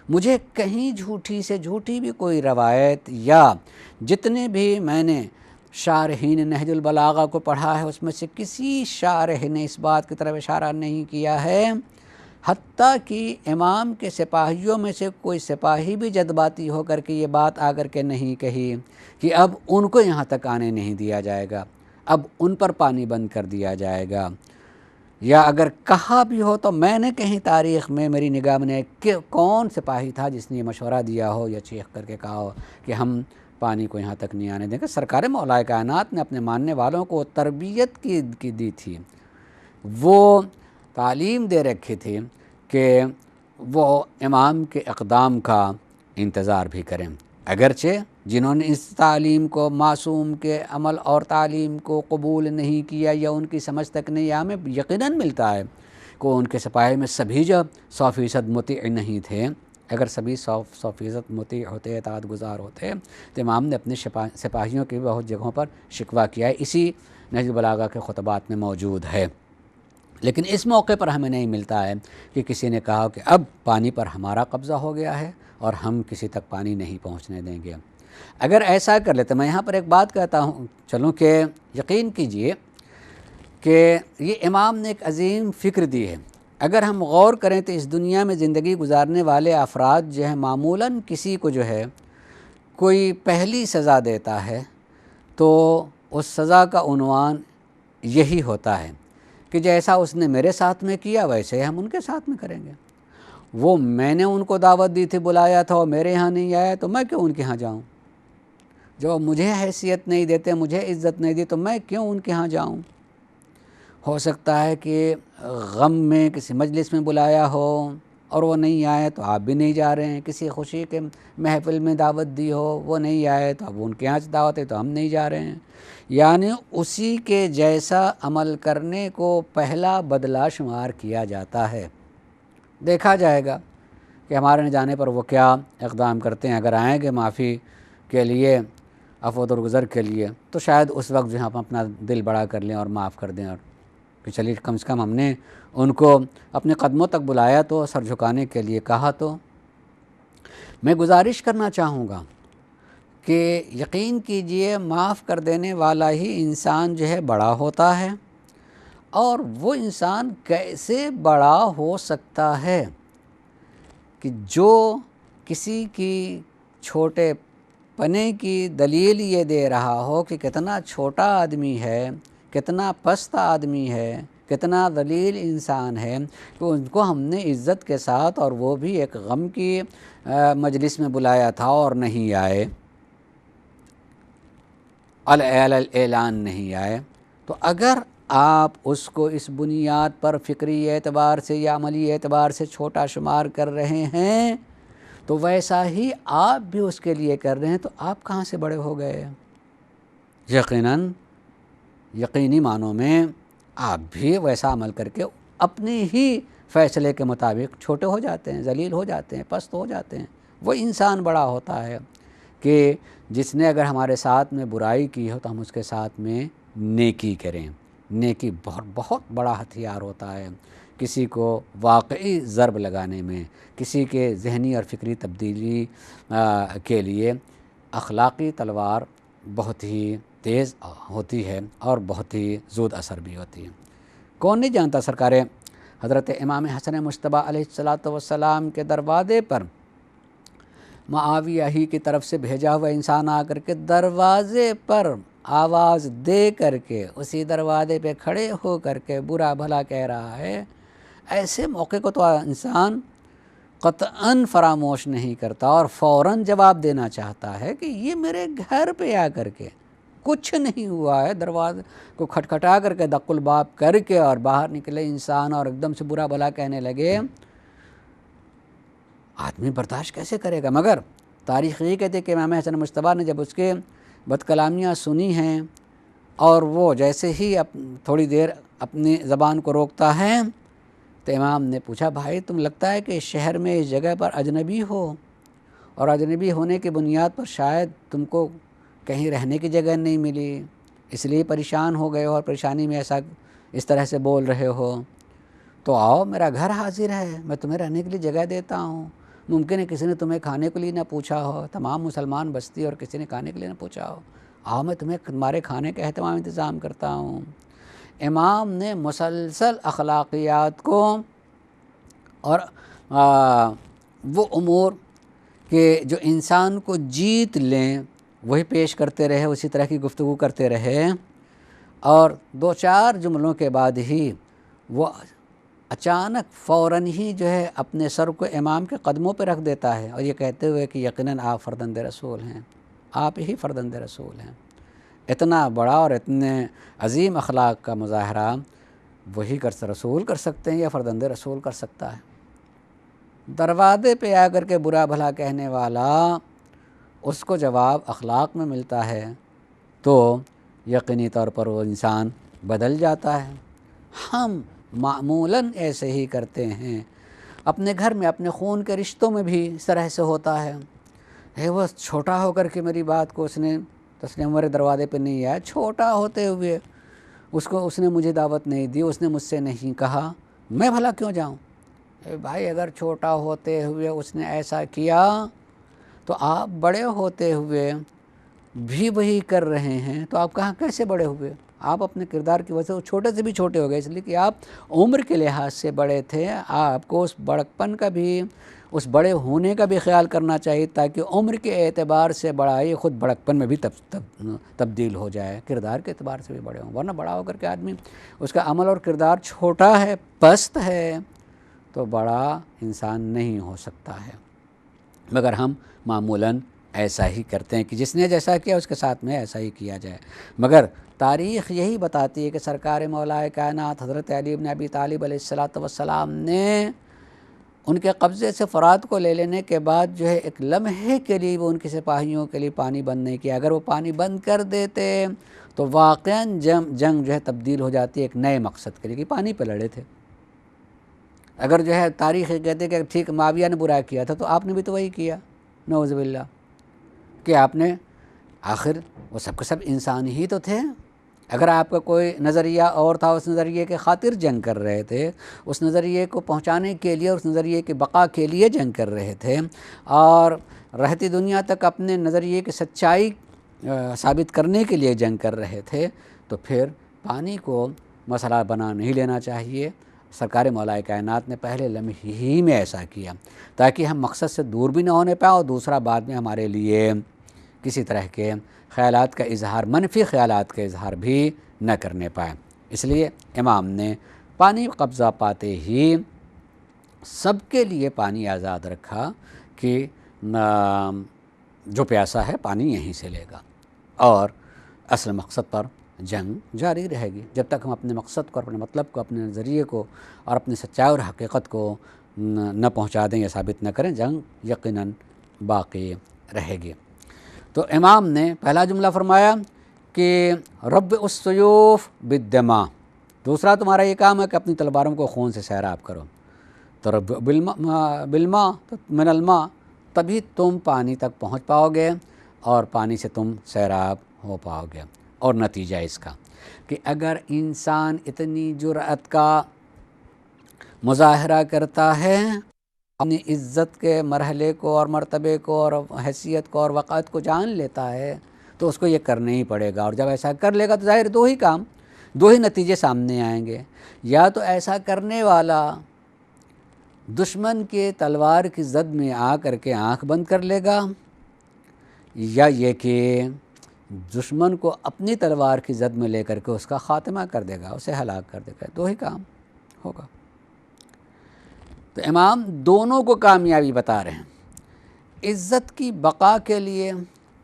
مجھے کہیں جھوٹی سے جھوٹی بھی کوئی روایت، یا جتنے بھی میں نے شارحین نہج البلاغہ کو پڑھا ہے اس میں سے کسی شارح نے اس بات کی طرف اشارہ نہیں کیا ہے، حتیٰ کہ امام کے سپاہیوں میں سے کوئی سپاہی بھی جذباتی ہو کر کے یہ بات آ کر کے نہیں کہی کہ اب ان کو یہاں تک آنے نہیں دیا جائے گا، اب ان پر پانی بند کر دیا جائے گا۔ یا اگر کہا بھی ہو تو میں نے کہیں تاریخ میں میری نگاہ میں کہ کون سپاہی تھا جس نے یہ مشورہ دیا ہو یا چیخ کر کے کہا ہو کہ ہم پانی کو یہاں تک نہیں آنے دیں گے۔ سرکار مولا کائنات نے اپنے ماننے والوں کو تربیت کی دی تھی، وہ تعلیم دے رکھی تھی کہ وہ امام کے اقدام کا انتظار بھی کریں، اگرچہ جنہوں نے اس تعلیم کو، معصوم کے عمل اور تعلیم کو قبول نہیں کیا یا ان کی سمجھ تک نہیں، ہمیں یقیناً ملتا ہے کہ ان کے سپاہی میں سبھی جب 100% مطیع نہیں تھے۔ اگر سبھی 100% مطیع ہوتے، اطاعت گزار ہوتے تو امام نے اپنے سپاہیوں کی بہت جگہوں پر شکوہ کیا ہے، اسی نہج البلاغہ کے خطبات میں موجود ہے۔ لیکن اس موقع پر ہمیں نہیں ملتا ہے کہ کسی نے کہا کہ اب پانی پر ہمارا قبضہ ہو گیا ہے اور ہم کسی تک پانی نہیں پہنچنے دیں گے۔ اگر ایسا کر لیتے، میں یہاں پر ایک بات کہتا ہوں چلوں کہ یقین کیجئے کہ یہ امام نے ایک عظیم فکر دی ہے۔ اگر ہم غور کریں تو اس دنیا میں زندگی گزارنے والے افراد جو ہیں معمولاً کسی کو جو ہے کوئی پہلی سزا دیتا ہے تو اس سزا کا عنوان یہی ہوتا ہے کہ جیسا اس نے میرے ساتھ میں کیا ویسے ہی ہم ان کے ساتھ میں کریں گے۔ وہ میں نے ان کو دعوت دی تھی، بلایا تھا، اور میرے ہاں نہیں آیا تو میں کیوں ان کے ہاں جاؤں؟ جو مجھے حیثیت نہیں دیتے، مجھے عزت نہیں دی، تو میں کیوں ان کے ہاں جاؤں؟ ہو سکتا ہے کہ غم میں کسی مجلس میں بلایا ہو اور وہ نہیں آئے تو آپ بھی نہیں جا رہے ہیں، کسی خوشی کے محفل میں دعوت دی ہو، وہ نہیں آئے تو اب ان کے یہاں سے دعوت ہے تو ہم نہیں جا رہے ہیں۔ یعنی اسی کے جیسا عمل کرنے کو پہلا بدلہ شمار کیا جاتا ہے۔ دیکھا جائے گا کہ ہمارے نہ جانے پر وہ کیا اقدام کرتے ہیں۔ اگر آئیں گے معافی کے لیے، عفو درگزر کے لیے، تو شاید اس وقت جو ہم اپنا دل بڑا کر لیں اور معاف کر دیں، اور کہ چلیے کم سے کم ہم نے ان کو اپنے قدموں تک بلایا تو، سر جھکانے کے لیے کہا تو۔ میں گزارش کرنا چاہوں گا کہ یقین کیجئے معاف کر دینے والا ہی انسان جو ہے بڑا ہوتا ہے۔ اور وہ انسان کیسے بڑا ہو سکتا ہے کہ جو کسی کی چھوٹے پنے کی دلیل یہ دے رہا ہو کہ کتنا چھوٹا آدمی ہے، کتنا پست آدمی ہے، کتنا ذلیل انسان ہے، کہ ان کو ہم نے عزت کے ساتھ، اور وہ بھی ایک غم کی مجلس میں بلایا تھا اور نہیں آئے، اعلان نہیں آئے۔ تو اگر آپ اس کو اس بنیاد پر فکری اعتبار سے یا عملی اعتبار سے چھوٹا شمار کر رہے ہیں، تو ویسا ہی آپ بھی اس کے لیے کر رہے ہیں، تو آپ کہاں سے بڑے ہو گئے؟ یقینی معنوں میں آپ بھی ویسا عمل کر کے اپنی ہی فیصلے کے مطابق چھوٹے ہو جاتے ہیں، ذلیل ہو جاتے ہیں، پست ہو جاتے ہیں۔ وہ انسان بڑا ہوتا ہے کہ جس نے اگر ہمارے ساتھ میں برائی کی ہو تو ہم اس کے ساتھ میں نیکی کریں۔ نیکی بہت بہت بڑا ہتھیار ہوتا ہے کسی کو واقعی ضرب لگانے میں، کسی کے ذہنی اور فکری تبدیلی کے لیے اخلاقی تلوار بہت ہی تیز ہوتی ہے اور بہت ہی زود اثر بھی ہوتی ہے۔ کون نہیں جانتا سرکار حضرت امام حسن مجتبیٰ علیہ السلام کے دروازے پر معاویہ ہی کی طرف سے بھیجا ہوا انسان آ کر کے دروازے پر آواز دے کر کے، اسی دروازے پہ کھڑے ہو کر کے برا بھلا کہہ رہا ہے، ایسے موقع کو تو انسان قطعاً فراموش نہیں کرتا اور فوراً جواب دینا چاہتا ہے کہ یہ میرے گھر پہ آ کر کے کچھ نہیں ہوا ہے، دروازے کو کھٹکھٹا کر کے دق الباب کر کے اور باہر نکلے انسان اور ایک دم سے برا بھلا کہنے لگے، آدمی برداشت کیسے کرے گا؟ مگر تاریخ یہ کہتے کہ امام حسن مجتبیٰ نے جب اس کے بد کلامیاں سنی ہیں اور وہ جیسے ہی تھوڑی دیر اپنی زبان کو روکتا ہے تو امام نے پوچھا، بھائی تم لگتا ہے کہ اس شہر میں اس جگہ پر اجنبی ہو، اور اجنبی ہونے کی بنیاد پر شاید تم کو کہیں رہنے کی جگہ نہیں ملی، اس لیے پریشان ہو گئے ہو اور پریشانی میں اس طرح سے بول رہے ہو، تو آؤ میرا گھر حاضر ہے، میں تمہیں رہنے کے لیے جگہ دیتا ہوں۔ ممکن ہے کسی نے تمہیں کھانے کے لیے نہ پوچھا ہو، تمام مسلمان بستی اور کسی نے کھانے کے لیے نہ پوچھا ہو، آؤ میں تمہیں تمہارے کھانے کا اہتمام انتظام کرتا ہوں۔ امام نے مسلسل اخلاقیات کو اور وہ امور کہ جو انسان کو جیت لیں وہی پیش کرتے رہے، اسی طرح کی گفتگو کرتے رہے، اور دو چار جملوں کے بعد ہی وہ اچانک فوراً ہی جو ہے اپنے سر کو امام کے قدموں پہ رکھ دیتا ہے، اور یہ کہتے ہوئے کہ یقیناً آپ فرزند رسول ہیں، آپ ہی فرزند رسول ہیں۔ اتنا بڑا اور اتنے عظیم اخلاق کا مظاہرہ وہی رسول کر سکتے ہیں یا فرزند رسول کر سکتا ہے؟ دروازے پہ آ کر کے برا بھلا کہنے والا اس کو جواب اخلاق میں ملتا ہے تو یقینی طور پر وہ انسان بدل جاتا ہے۔ ہم معمولاً ایسے ہی کرتے ہیں، اپنے گھر میں اپنے خون کے رشتوں میں بھی اس طرح سے ہوتا ہے۔ وہ چھوٹا ہو کر کے میری بات کو اس نے تسلیم میرے دروازے پہ نہیں آیا، چھوٹا ہوتے ہوئے اس نے مجھے دعوت نہیں دی، اس نے مجھ سے نہیں کہا، میں بھلا کیوں جاؤں؟ بھائی اگر چھوٹا ہوتے ہوئے اس نے ایسا کیا تو آپ بڑے ہوتے ہوئے بھی وہی کر رہے ہیں، تو آپ کہاں کیسے بڑے ہوئے؟ آپ اپنے کردار کی وجہ سے چھوٹے سے بھی چھوٹے ہو گئے، اس لیے کہ آپ عمر کے لحاظ سے بڑے تھے، آپ کو اس بڑکپن کا بھی، اس بڑے ہونے کا بھی خیال کرنا چاہیے، تاکہ عمر کے اعتبار سے بڑائی خود بڑکپن میں بھی تبدیل ہو جائے، کردار کے اعتبار سے بھی بڑے ہوں، ورنہ بڑا ہو کر کے آدمی اس کا عمل اور کردار چھوٹا ہے، پست ہے، تو بڑا انسان نہیں ہو سکتا ہے۔ مگر ہم معمولاً ایسا ہی کرتے ہیں کہ جس نے جیسا کیا اس کے ساتھ میں ایسا ہی کیا جائے، مگر تاریخ یہی بتاتی ہے کہ سرکار مولا کائنات حضرت علی بن ابی طالب علیہ السلام نے ان کے قبضے سے فرات کو لے لینے کے بعد جو ہے ایک لمحے کے لیے وہ ان کے سپاہیوں کے لیے پانی بند نہیں کیا۔ اگر وہ پانی بند کر دیتے تو واقعاً جنگ جو ہے تبدیل ہو جاتی ہے ایک نئے مقصد کے لیے، کہ پانی پہ لڑے تھے۔ اگر جو ہے تاریخ کہتے کہ ٹھیک معاویہ نے برا کیا تھا تو آپ نے بھی تو وہی کیا، نعوذ باللہ، کہ آپ نے آخر وہ سب کے سب انسان ہی تو تھے۔ اگر آپ کا کوئی نظریہ اور تھا، اس نظریے کے خاطر جنگ کر رہے تھے، اس نظریے کو پہنچانے کے لیے، اس نظریے کی بقا کے لیے جنگ کر رہے تھے، اور رہتی دنیا تک اپنے نظریے کی سچائی ثابت کرنے کے لیے جنگ کر رہے تھے، تو پھر پانی کو مسئلہ بنا نہیں لینا چاہیے۔ سرکار مولا کائنات نے پہلے لمحے ہی میں ایسا کیا تاکہ ہم مقصد سے دور بھی نہ ہونے پائیں، اور دوسرا بعد میں ہمارے لیے کسی طرح کے خیالات کا اظہار، منفی خیالات کا اظہار بھی نہ کرنے پائیں۔ اس لیے امام نے پانی قبضہ پاتے ہی سب کے لیے پانی آزاد رکھا کہ جو پیاسا ہے پانی یہیں سے لے گا، اور اصل مقصد پر جنگ جاری رہے گی جب تک ہم اپنے مقصد کو، اپنے مطلب کو، اپنے نظریے کو اور اپنی سچائی اور حقیقت کو نہ پہنچا دیں یا ثابت نہ کریں، جنگ یقیناً باقی رہے گی۔ تو امام نے پہلا جملہ فرمایا کہ رب السیوف بالدماء، دوسرا تمہارا یہ کام ہے کہ اپنی تلواروں کو خون سے سیراب کرو، تو رب بالماء من الماء، تبھی تم پانی تک پہنچ پاؤ گے اور پانی سے تم سیراب ہو پاؤ گے۔ اور نتیجہ اس کا کہ اگر انسان اتنی جرأت کا مظاہرہ کرتا ہے، اپنی عزت کے مرحلے کو اور مرتبے کو اور حیثیت کو اور وقعت کو جان لیتا ہے، تو اس کو یہ کرنا ہی پڑے گا، اور جب ایسا کر لے گا تو ظاہر دو ہی نتیجے سامنے آئیں گے، یا تو ایسا کرنے والا دشمن کے تلوار کی زد میں آ کر کے آنکھ بند کر لے گا، یا یہ کہ دشمن کو اپنی تلوار کی زد میں لے کر کے اس کا خاتمہ کر دے گا، اسے ہلاک کر دے گا، دو ہی کام ہوگا۔ تو امام دونوں کو کامیابی بتا رہے ہیں، عزت کی بقا کے لیے،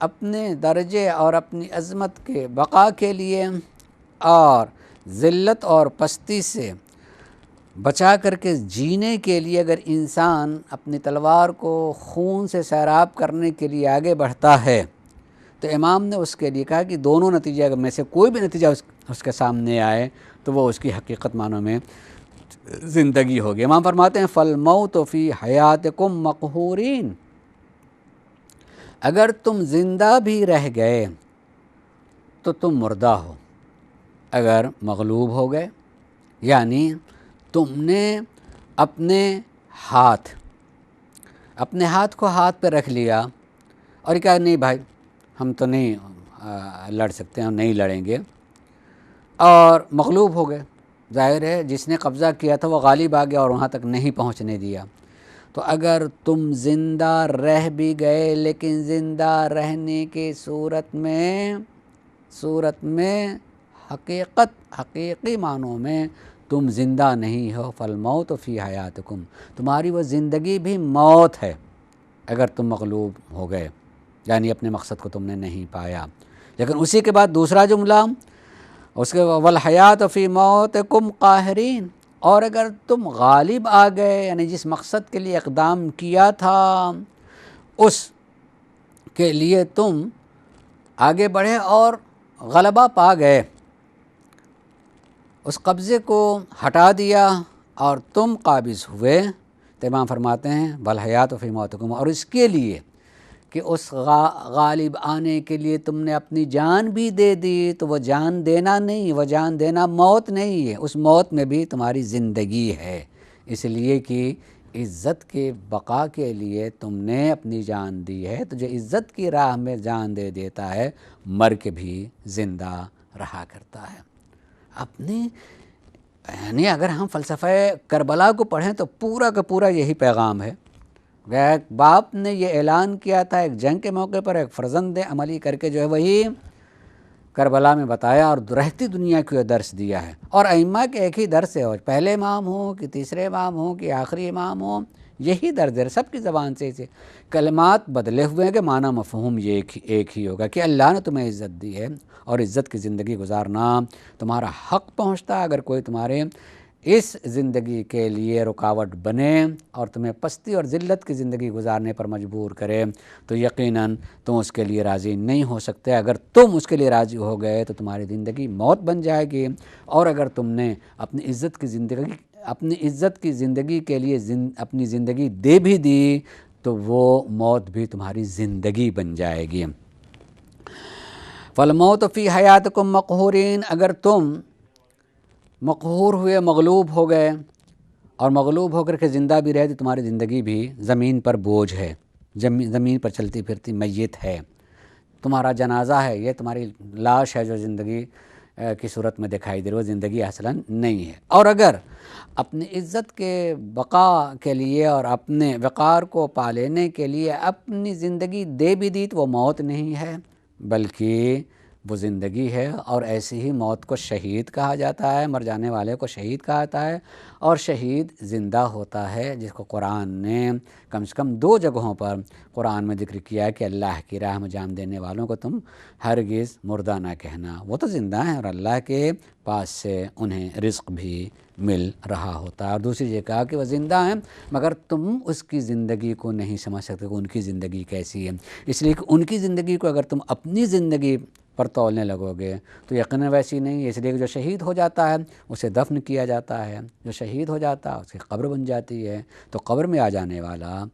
اپنے درجے اور اپنی عظمت کے بقا کے لیے، اور ذلت اور پستی سے بچا کر کے جینے کے لیے اگر انسان اپنی تلوار کو خون سے سیراب کرنے کے لیے آگے بڑھتا ہے، تو امام نے اس کے لیے کہا کہ دونوں نتیجے میں سے کوئی بھی نتیجہ اس کے سامنے آئے تو وہ اس کی حقیقت معنوں میں زندگی ہوگی۔ امام فرماتے ہیں فالموت فی حیاتکم مقہورین، اگر تم زندہ بھی رہ گئے تو تم مردہ ہو، اگر مغلوب ہو گئے یعنی تم نے اپنے ہاتھ کو ہاتھ پہ رکھ لیا اور کہا نہیں بھائی ہم تو نہیں لڑ سکتے، ہم نہیں لڑیں گے، اور مغلوب ہو گئے، ظاہر ہے جس نے قبضہ کیا تھا وہ غالب آ گیا اور وہاں تک نہیں پہنچنے دیا۔ تو اگر تم زندہ رہ بھی گئے لیکن زندہ رہنے کی صورت میں حقیقی معنوں میں تم زندہ نہیں ہو، فالموت فی حیاتکم، تمہاری وہ زندگی بھی موت ہے اگر تم مغلوب ہو گئے، یعنی اپنے مقصد کو تم نے نہیں پایا۔ لیکن اسی کے بعد دوسرا جملہ اس کے والحیات فی موتکم قاہرین، اور اگر تم غالب آ گئے یعنی جس مقصد کے لیے اقدام کیا تھا اس کے لیے تم آگے بڑھے اور غلبہ پا گئے، اس قبضے کو ہٹا دیا اور تم قابض ہوئے، تو امام فرماتے ہیں والحیات فی موتکم، اور اس کے لیے کہ اس غالب آنے کے لیے تم نے اپنی جان بھی دے دی، تو وہ جان دینا نہیں، وہ جان دینا موت نہیں ہے، اس موت میں بھی تمہاری زندگی ہے، اس لیے کہ عزت کے بقا کے لیے تم نے اپنی جان دی ہے، تو جو عزت کی راہ میں جان دے دیتا ہے مر کے بھی زندہ رہا کرتا ہے۔ اپنی یعنی اگر ہم فلسفہ کربلا کو پڑھیں تو پورا کا پورا یہی پیغام ہے۔ ایک باپ نے یہ اعلان کیا تھا ایک جنگ کے موقع پر، ایک فرزند عملی کر کے جو ہے وہی کربلا میں بتایا اور رہتی دنیا کو یہ درس دیا ہے۔ اور ائمہ کے ایک ہی درس ہے، اور پہلے امام ہوں کہ تیسرے امام ہوں کہ آخری امام ہوں، یہی درس ہے سب کی زبان سے اسے کلمات بدلے ہوئے ہیں کہ معنی مفہوم یہ ایک ہی ہوگا کہ اللہ نے تمہیں عزت دی ہے اور عزت کی زندگی گزارنا تمہارا حق پہنچتا ہے۔ اگر کوئی تمہارے اس زندگی کے لیے رکاوٹ بنے اور تمہیں پستی اور ذلت کی زندگی گزارنے پر مجبور کرے تو یقیناً تم اس کے لیے راضی نہیں ہو سکتے۔ اگر تم اس کے لیے راضی ہو گئے تو تمہاری زندگی موت بن جائے گی، اور اگر تم نے اپنی عزت کی زندگی کے لیے اپنی زندگی دے بھی دی تو وہ موت بھی تمہاری زندگی بن جائے گی۔ فالموت فی حیاتکم مقہورین، اگر تم مقہور ہوئے، مغلوب ہو گئے اور مغلوب ہو کر کے زندہ بھی رہے تو تمہاری زندگی بھی زمین پر بوجھ ہے، زمین پر چلتی پھرتی میت ہے، تمہارا جنازہ ہے، یہ تمہاری لاش ہے جو زندگی کی صورت میں دکھائی دے رہی، وہ زندگی اصلاً نہیں ہے۔ اور اگر اپنی عزت کے بقا کے لیے اور اپنے وقار کو پا لینے کے لیے اپنی زندگی دے بھی دی تو وہ موت نہیں ہے بلکہ وہ زندگی ہے، اور ایسی ہی موت کو شہید کہا جاتا ہے، مر جانے والے کو شہید کہا جاتا ہے، اور شہید زندہ ہوتا ہے جس کو قرآن نے کم سے کم 2 جگہوں پر قرآن میں ذکر کیا ہے کہ اللہ کی راہ میں جان دینے والوں کو تم ہرگز مردہ نہ کہنا، وہ تو زندہ ہیں اور اللہ کے پاس سے انہیں رزق بھی مل رہا ہوتا ہے۔ اور دوسری جگہ کہا کہ وہ زندہ ہیں مگر تم اس کی زندگی کو نہیں سمجھ سکتے کہ ان کی زندگی کیسی ہے، اس لیے کہ ان کی زندگی کو اگر تم اپنی زندگی پر تولنے لگو گے تو یقیناً ویسی نہیں ہے، اس لیے کہ جو شہید ہو جاتا ہے اسے دفن کیا جاتا ہے، جو شہید ہو جاتا ہے اس کی قبر بن جاتی ہے، تو قبر میں آ جانے والا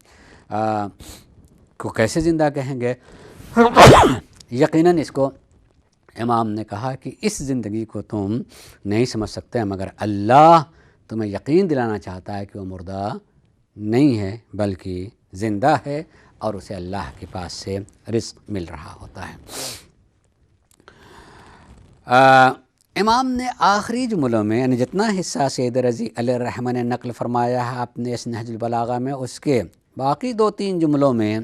کو کیسے زندہ کہیں گے؟ یقیناً اس کو امام نے کہا کہ اس زندگی کو تم نہیں سمجھ سکتے مگر اللہ تمہیں یقین دلانا چاہتا ہے کہ وہ مردہ نہیں ہے بلکہ زندہ ہے اور اسے اللہ کے پاس سے رزق مل رہا ہوتا ہے۔ امام نے آخری جملوں میں یعنی جتنا حصہ سید رضی علیہ الرحمہ نے نقل فرمایا ہے اپنے اس نہج البلاغہ میں، اس کے باقی 2-3 جملوں میں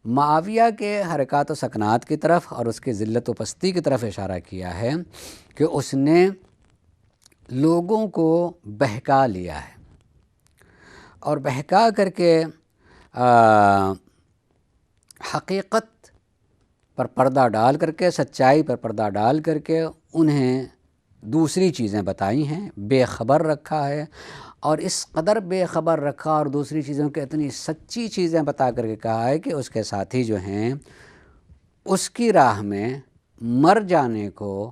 معاویہ کے حرکات و سکنات کی طرف اور اس کی ذلت و پستی کی طرف اشارہ کیا ہے کہ اس نے لوگوں کو بہکا لیا ہے، اور بہکا کر کے حقیقت پر پردہ ڈال کر کے، سچائی پر پردہ ڈال کر کے انہیں دوسری چیزیں بتائی ہیں، بے خبر رکھا ہے، اور اس قدر بے خبر رکھا اور دوسری چیزوں کے اتنی سچی چیزیں بتا کر کے کہا ہے کہ اس کے ساتھی جو ہیں اس کی راہ میں مر جانے کو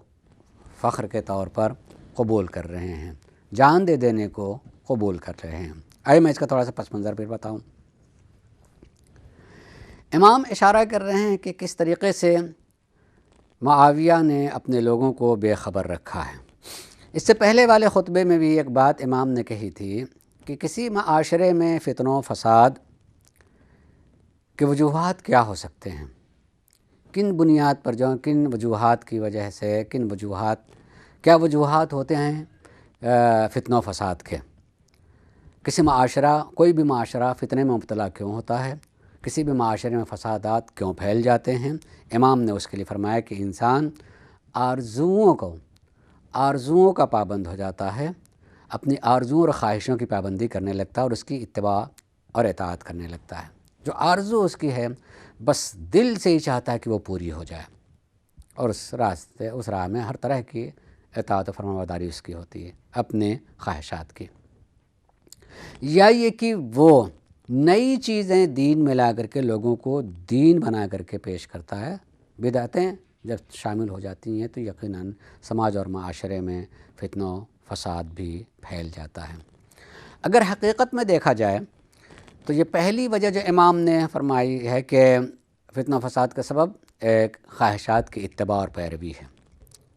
فخر کے طور پر قبول کر رہے ہیں، جان دے دینے کو قبول کر رہے ہیں۔ آئے میں اس کا تھوڑا سا پس منظر پھر بتاؤں۔ امام اشارہ کر رہے ہیں کہ کس طریقے سے معاویہ نے اپنے لوگوں کو بے خبر رکھا ہے۔ اس سے پہلے والے خطبے میں بھی ایک بات امام نے کہی تھی کہ کسی معاشرے میں فتن و فساد کے وجوہات کیا ہو سکتے ہیں، کن بنیاد پر کن وجوہات کی وجہ سے کیا وجوہات ہوتے ہیں فتن و فساد کے۔ کسی معاشرہ، کوئی بھی معاشرہ فتنے میں مبتلا کیوں ہوتا ہے، کسی بھی معاشرے میں فسادات کیوں پھیل جاتے ہیں؟ امام نے اس کے لیے فرمایا کہ انسان آرزوؤں کا پابند ہو جاتا ہے، اپنی آرزوؤں اور خواہشوں کی پابندی کرنے لگتا ہے اور اس کی اتباع اور اطاعت کرنے لگتا ہے۔ جو آرزو اس کی ہے بس دل سے ہی چاہتا ہے کہ وہ پوری ہو جائے، اور اس راہ میں ہر طرح کی اطاعت و فرمانبرداری اس کی ہوتی ہے اپنے خواہشات کی، یا یہ کہ وہ نئی چیزیں دین میں لا کر کے لوگوں کو دین بنا کر کے پیش کرتا ہے۔ بدعتیں جب شامل ہو جاتی ہیں تو یقیناً سماج اور معاشرے میں فتن و فساد بھی پھیل جاتا ہے۔ اگر حقیقت میں دیکھا جائے تو یہ پہلی وجہ جو امام نے فرمائی ہے کہ فتن و فساد کا سبب ایک خواہشات کی اتباع اور پیروی ہے۔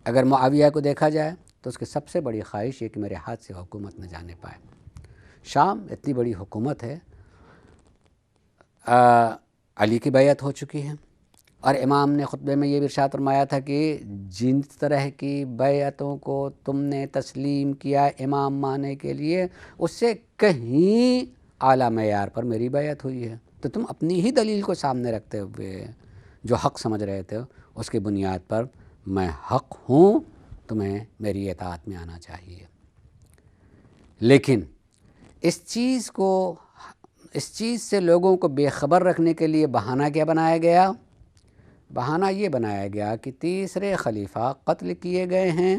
اگر معاویہ کو دیکھا جائے تو اس کی سب سے بڑی خواہش یہ کہ میرے ہاتھ سے حکومت نہ جانے پائے۔ شام اتنی بڑی حکومت ہے، علی کی بیعت ہو چکی ہے، اور امام نے خطبے میں یہ بھی ارشاد فرمایا تھا کہ جن طرح کی بیعتوں کو تم نے تسلیم کیا امام ماننے کے لیے، اس سے کہیں اعلیٰ معیار پر میری بیعت ہوئی ہے۔ تو تم اپنی ہی دلیل کو سامنے رکھتے ہوئے جو حق سمجھ رہے تھے اس کی بنیاد پر میں حق ہوں، تمہیں میری اطاعت میں آنا چاہیے۔ لیکن اس چیز سے لوگوں کو بے خبر رکھنے کے لیے بہانہ کیا بنایا گیا؟ بہانہ یہ بنایا گیا کہ تیسرے خلیفہ قتل کیے گئے ہیں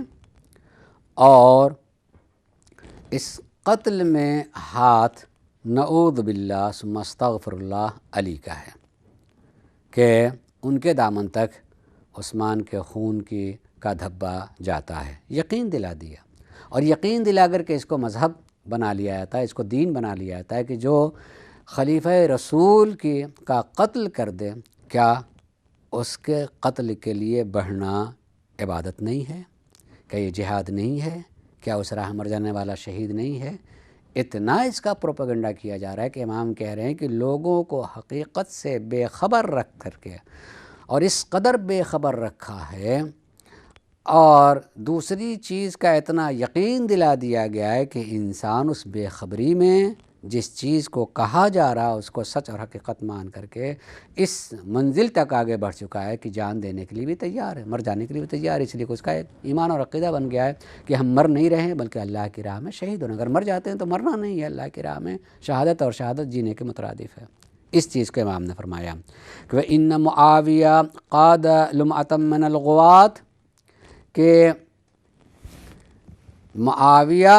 اور اس قتل میں ہاتھ نعوذ باللہ ثم استغفر اللہ علی کا ہے، کہ ان کے دامن تک عثمان کے خون کا دھبا جاتا ہے۔ یقین دلا دیا، اور یقین دلا کر کے اس کو مذہب بنا لیا جاتا ہے، اس کو دین بنا لیا جاتا ہے کہ جو خلیفہ رسول کا قتل کر دے، کیا اس کے قتل کے لیے بڑھنا عبادت نہیں ہے؟ کیا یہ جہاد نہیں ہے؟ کیا اس راہ مر جانے والا شہید نہیں ہے؟ اتنا اس کا پروپیگنڈا کیا جا رہا ہے کہ امام کہہ رہے ہیں کہ لوگوں کو حقیقت سے بے خبر رکھ کر کے، اور اس قدر بے خبر رکھا ہے، اور دوسری چیز کا اتنا یقین دلا دیا گیا ہے کہ انسان اس بے خبری میں جس چیز کو کہا جا رہا اس کو سچ اور حقیقت مان کر کے اس منزل تک آگے بڑھ چکا ہے کہ جان دینے کے لیے بھی تیار ہے، مر جانے کے لیے بھی تیار ہے۔ اس لیے کہ اس کا ایک ایمان اور عقیدہ بن گیا ہے کہ ہم مر نہیں رہے ہیں بلکہ اللہ کی راہ میں شہید ہونا۔ اگر مر جاتے ہیں تو مرنا نہیں ہے، اللہ کی راہ میں شہادت، اور شہادت جینے کے مترادف ہے۔ اس چیز کو امام نے فرمایا کہ وَإِنَّ مُعَاوِيَةَ قَادَ لُمْعَةً مِّنَ الْغُوَاةِ، کہ معاویہ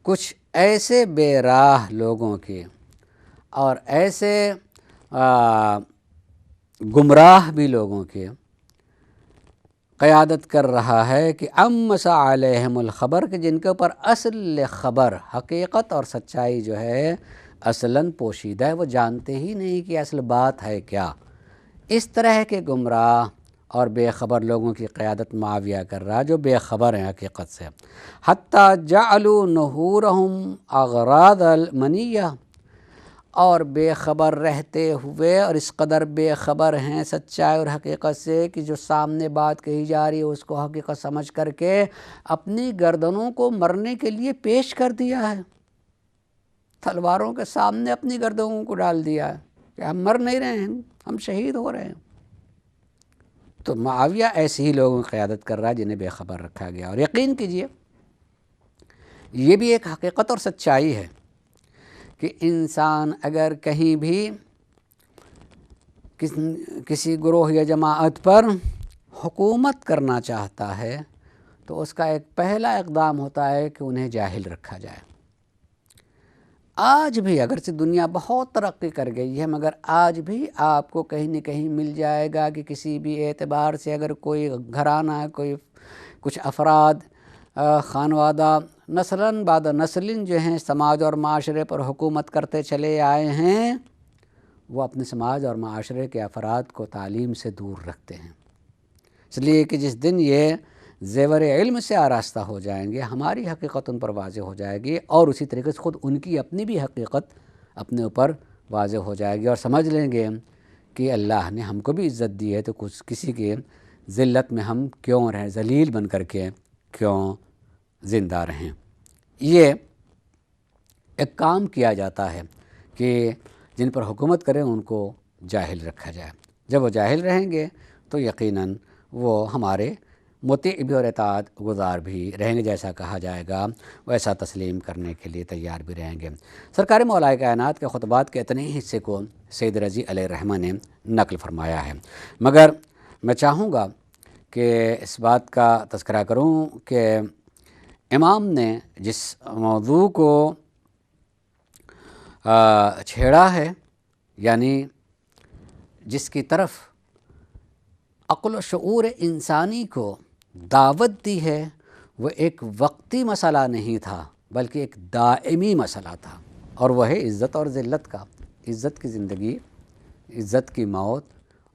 کچھ ایسے بے راہ لوگوں کے اور ایسے گمراہ بھی لوگوں کے قیادت کر رہا ہے کہ امس علیہم الخبر، کہ جن کے اوپر اصل خبر، حقیقت اور سچائی جو ہے اصلاً پوشیدہ ہے، وہ جانتے ہی نہیں کہ اصل بات ہے کیا۔ اس طرح کے گمراہ اور بے خبر لوگوں کی قیادت معاویہ کر رہا جو بے خبر ہیں حقیقت سے۔ حتیٰ جعلوا نحورہم اغراض المنیہ، اور بے خبر رہتے ہوئے اور اس قدر بے خبر ہیں سچائی اور حقیقت سے کہ جو سامنے بات کہی جا رہی ہے اس کو حقیقت سمجھ کر کے اپنی گردنوں کو مرنے کے لیے پیش کر دیا ہے، تلواروں کے سامنے اپنی گردنوں کو ڈال دیا ہے کہ ہم مر نہیں رہے ہیں، ہم شہید ہو رہے ہیں۔ تو معاویہ ایسے ہی لوگوں کی قیادت کر رہا ہے جنہیں بے خبر رکھا گیا۔ اور یقین کیجئے یہ بھی ایک حقیقت اور سچائی ہے کہ انسان اگر کہیں بھی کسی گروہ یا جماعت پر حکومت کرنا چاہتا ہے تو اس کا ایک پہلا اقدام ہوتا ہے کہ انہیں جاہل رکھا جائے۔ آج بھی اگرچہ دنیا بہت ترقی کر گئی ہے، مگر آج بھی آپ کو کہیں نہ کہیں مل جائے گا کہ کسی بھی اعتبار سے اگر کوئی گھرانہ، کوئی کچھ افراد خانوادہ نسلاً بعد نسل جو ہیں سماج اور معاشرے پر حکومت کرتے چلے آئے ہیں، وہ اپنے سماج اور معاشرے کے افراد کو تعلیم سے دور رکھتے ہیں۔ اس لیے کہ جس دن یہ زیور علم سے آراستہ ہو جائیں گے، ہماری حقیقت ان پر واضح ہو جائے گی، اور اسی طریقے سے خود ان کی اپنی بھی حقیقت اپنے اوپر واضح ہو جائے گی، اور سمجھ لیں گے کہ اللہ نے ہم کو بھی عزت دی ہے تو کچھ کسی کے ذلت میں ہم کیوں رہیں، ذلیل بن کر کے کیوں زندہ رہیں۔ یہ ایک کام کیا جاتا ہے کہ جن پر حکومت کریں ان کو جاہل رکھا جائے۔ جب وہ جاہل رہیں گے تو یقیناً وہ ہمارے مطیع بھی اور اطاعت گزار بھی رہیں گے، جیسا کہا جائے گا ویسا تسلیم کرنے کے لیے تیار بھی رہیں گے۔ سرکار مولا کائنات کے خطبات کے اتنے ہی حصے کو سید رضی علیہ الرحمہ نے نقل فرمایا ہے، مگر میں چاہوں گا کہ اس بات کا تذکرہ کروں کہ امام نے جس موضوع کو چھیڑا ہے، یعنی جس کی طرف عقل و شعور انسانی کو دعوت دی ہے، وہ ایک وقتی مسئلہ نہیں تھا بلکہ ایک دائمی مسئلہ تھا، اور وہ ہے عزت اور ذلت کا، عزت کی زندگی، عزت کی موت،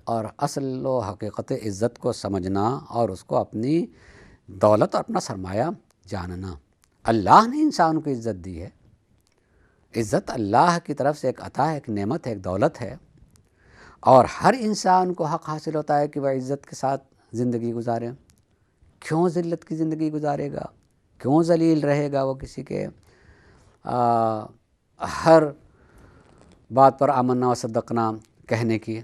اور اصل و حقیقت عزت کو سمجھنا اور اس کو اپنی دولت اور اپنا سرمایہ جاننا۔ اللہ نے انسان کو عزت دی ہے، عزت اللہ کی طرف سے ایک عطا ہے، ایک نعمت ہے، ایک دولت ہے، اور ہر انسان کو حق حاصل ہوتا ہے کہ وہ عزت کے ساتھ زندگی گزارے۔ کیوں ذلت کی زندگی گزارے گا؟ کیوں ذلیل رہے گا وہ کسی کے ہر بات پر آمنا و صدقنا کہنے کی؟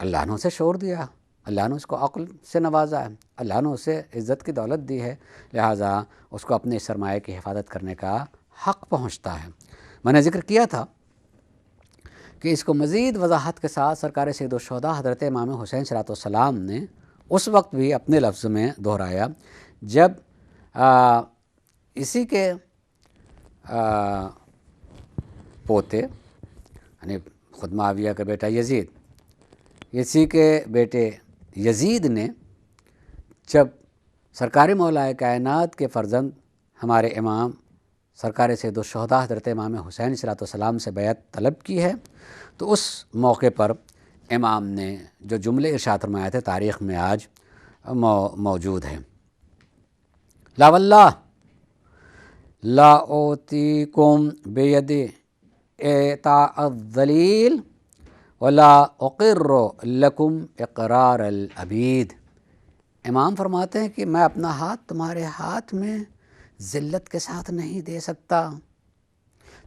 اللہ نے اسے شعور دیا، اللہ نے اس کو عقل سے نوازا ہے، اللہ نے اسے عزت کی دولت دی ہے، لہٰذا اس کو اپنے سرمایہ کی حفاظت کرنے کا حق پہنچتا ہے۔ میں نے ذکر کیا تھا کہ اس کو مزید وضاحت کے ساتھ سرکار سید الشہداء حضرت امام حسین صلی اللہ علیہ وسلم نے اس وقت بھی اپنے لفظ میں دہرایا جب اسی کے پوتے یعنی خود معاویہ کا بیٹا یزید، اسی کے بیٹے یزید نے جب سرکار مولا کائنات کے فرزند ہمارے امام سرکار سید الشہداء حضرت امام حسین صلی اللہ علیہ وسلم سے بیعت طلب کی ہے، تو اس موقع پر امام نے جو جملے ارشاد فرمائے تھے تاریخ میں آج موجود ہیں، لا واللہ لا اوتیکم بید اعطاء الذلیل ولا اقر لکم اقرار العبید۔ امام فرماتے ہیں کہ میں اپنا ہاتھ تمہارے ہاتھ میں ذلت کے ساتھ نہیں دے سکتا۔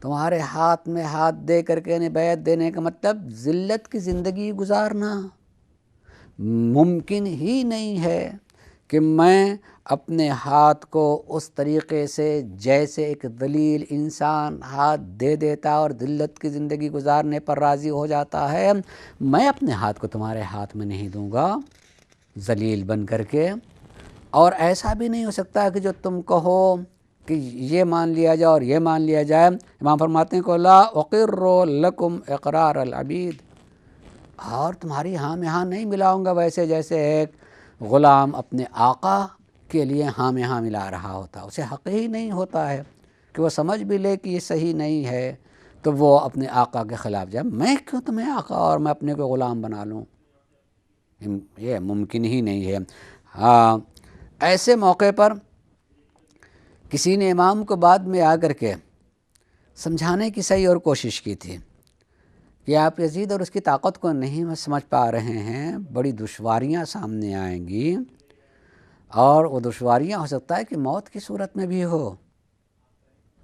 تمہارے ہاتھ میں ہاتھ دے کر کے یعنی بیعت دینے کا مطلب ذلت کی زندگی گزارنا ممکن ہی نہیں ہے کہ میں اپنے ہاتھ کو اس طریقے سے جیسے ایک ذلیل انسان ہاتھ دے دیتا اور ذلت کی زندگی گزارنے پر راضی ہو جاتا ہے، میں اپنے ہاتھ کو تمہارے ہاتھ میں نہیں دوں گا ذلیل بن کر کے۔ اور ایسا بھی نہیں ہو سکتا کہ جو تم کہو کہ یہ مان لیا جائے اور یہ مان لیا جائے۔ امام فرماتے ہیں کہ لا اقر لکم اقرار العبید، اور تمہاری ہاں میں ہاں نہیں ملاؤں گا ویسے جیسے ایک غلام اپنے آقا کے لیے ہاں میں ہاں ملا رہا ہوتا، اسے حق ہی نہیں ہوتا ہے کہ وہ سمجھ بھی لے کہ یہ صحیح نہیں ہے تو وہ اپنے آقا کے خلاف جائے۔ میں کیوں تمہیں آقا اور میں اپنے کو غلام بنا لوں؟ یہ ممکن ہی نہیں ہے۔ ہاں، ایسے موقع پر کسی نے امام کو بعد میں آ کر کے سمجھانے کی صحیح اور کوشش کی تھی کہ آپ یزید اور اس کی طاقت کو نہیں سمجھ پا رہے ہیں، بڑی دشواریاں سامنے آئیں گی اور وہ دشواریاں ہو سکتا ہے کہ موت کی صورت میں بھی ہو،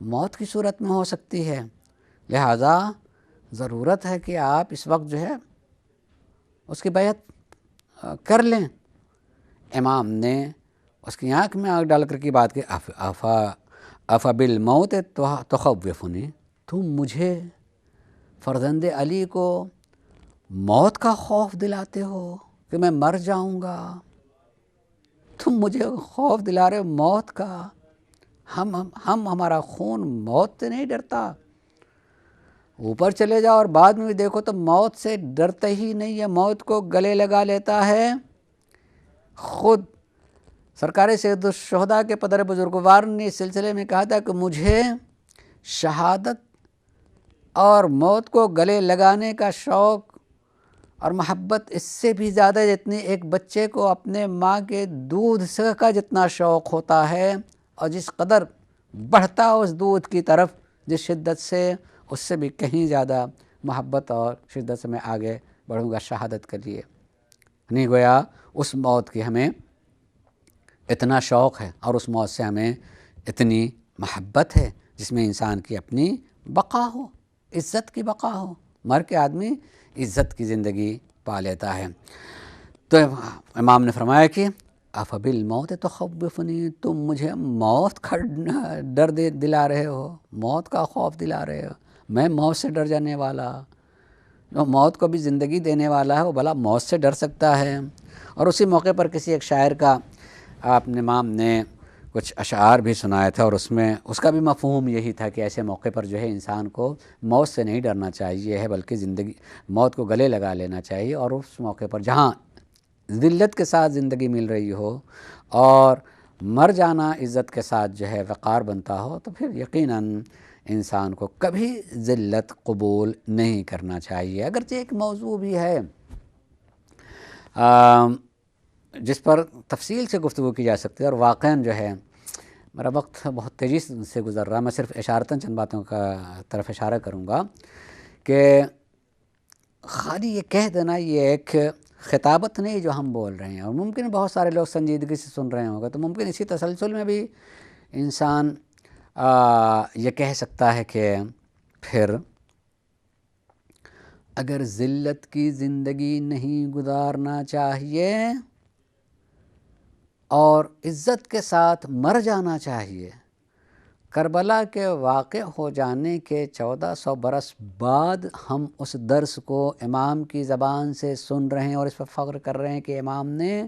موت کی صورت میں ہو سکتی ہے، لہٰذا ضرورت ہے کہ آپ اس وقت جو ہے اس کی بیعت کر لیں۔ امام نے اس کی آنکھ میں آنکھ ڈال کر کی بات کی، افا بالموت تخوفنی، تم مجھے فرزند علی کو موت کا خوف دلاتے ہو کہ میں مر جاؤں گا؟ تم مجھے خوف دلا رہے ہو موت کا؟ ہمارا خون موت سے نہیں ڈرتا۔ اوپر چلے جاؤ اور بعد میں بھی دیکھو تو موت سے ڈرتا ہی نہیں ہے، موت کو گلے لگا لیتا ہے۔ خود سرکار سید الشہداء کے پدر بزرگوار نے اس سلسلے میں کہا تھا کہ مجھے شہادت اور موت کو گلے لگانے کا شوق اور محبت اس سے بھی زیادہ جتنی ایک بچے کو اپنے ماں کے دودھ سے کا جتنا شوق ہوتا ہے اور جس قدر بڑھتا اس دودھ کی طرف جس شدت سے، اس سے بھی کہیں زیادہ محبت اور شدت سے میں آگے بڑھوں گا شہادت کے لیے۔ نہیں گویا اس موت کی ہمیں اتنا شوق ہے اور اس موت سے ہمیں اتنی محبت ہے جس میں انسان کی اپنی بقا ہو، عزت کی بقا ہو۔ مر کے آدمی عزت کی زندگی پا لیتا ہے۔ تو امام نے فرمایا کہ افبالموت تخوفنی، تم مجھے موت کا ڈر دلا رہے ہو، موت کا خوف دلا رہے ہو۔ میں موت سے ڈر جانے والا، جو موت کو بھی زندگی دینے والا ہے وہ بھلا موت سے ڈر سکتا ہے؟ اور اسی موقع پر کسی ایک شاعر کا آپ نے امام نے کچھ اشعار بھی سنائے تھے اور اس میں اس کا بھی مفہوم یہی تھا کہ ایسے موقع پر جو ہے انسان کو موت سے نہیں ڈرنا چاہیے ہے بلکہ زندگی موت کو گلے لگا لینا چاہیے، اور اس موقع پر جہاں ذلت کے ساتھ زندگی مل رہی ہو اور مر جانا عزت کے ساتھ جو ہے وقار بنتا ہو تو پھر یقیناً انسان کو کبھی ذلت قبول نہیں کرنا چاہیے۔ اگرچہ ایک موضوع بھی ہے جس پر تفصیل سے گفتگو کی جا سکتی ہے اور واقعاً جو ہے میرا وقت بہت تیزی سے گزر رہا، میں صرف اشارتاً چند باتوں کا طرف اشارہ کروں گا کہ خالی یہ کہہ دینا یہ ایک خطابت نہیں جو ہم بول رہے ہیں، اور ممکن بہت سارے لوگ سنجیدگی سے سن رہے ہوں گے، تو ممکن اسی تسلسل میں بھی انسان یہ کہہ سکتا ہے کہ پھر اگر ذلت کی زندگی نہیں گزارنا چاہیے اور عزت کے ساتھ مر جانا چاہیے، کربلا کے واقع ہو جانے کے 1400 برس بعد ہم اس درس کو امام کی زبان سے سن رہے ہیں اور اس پر فخر کر رہے ہیں کہ امام نے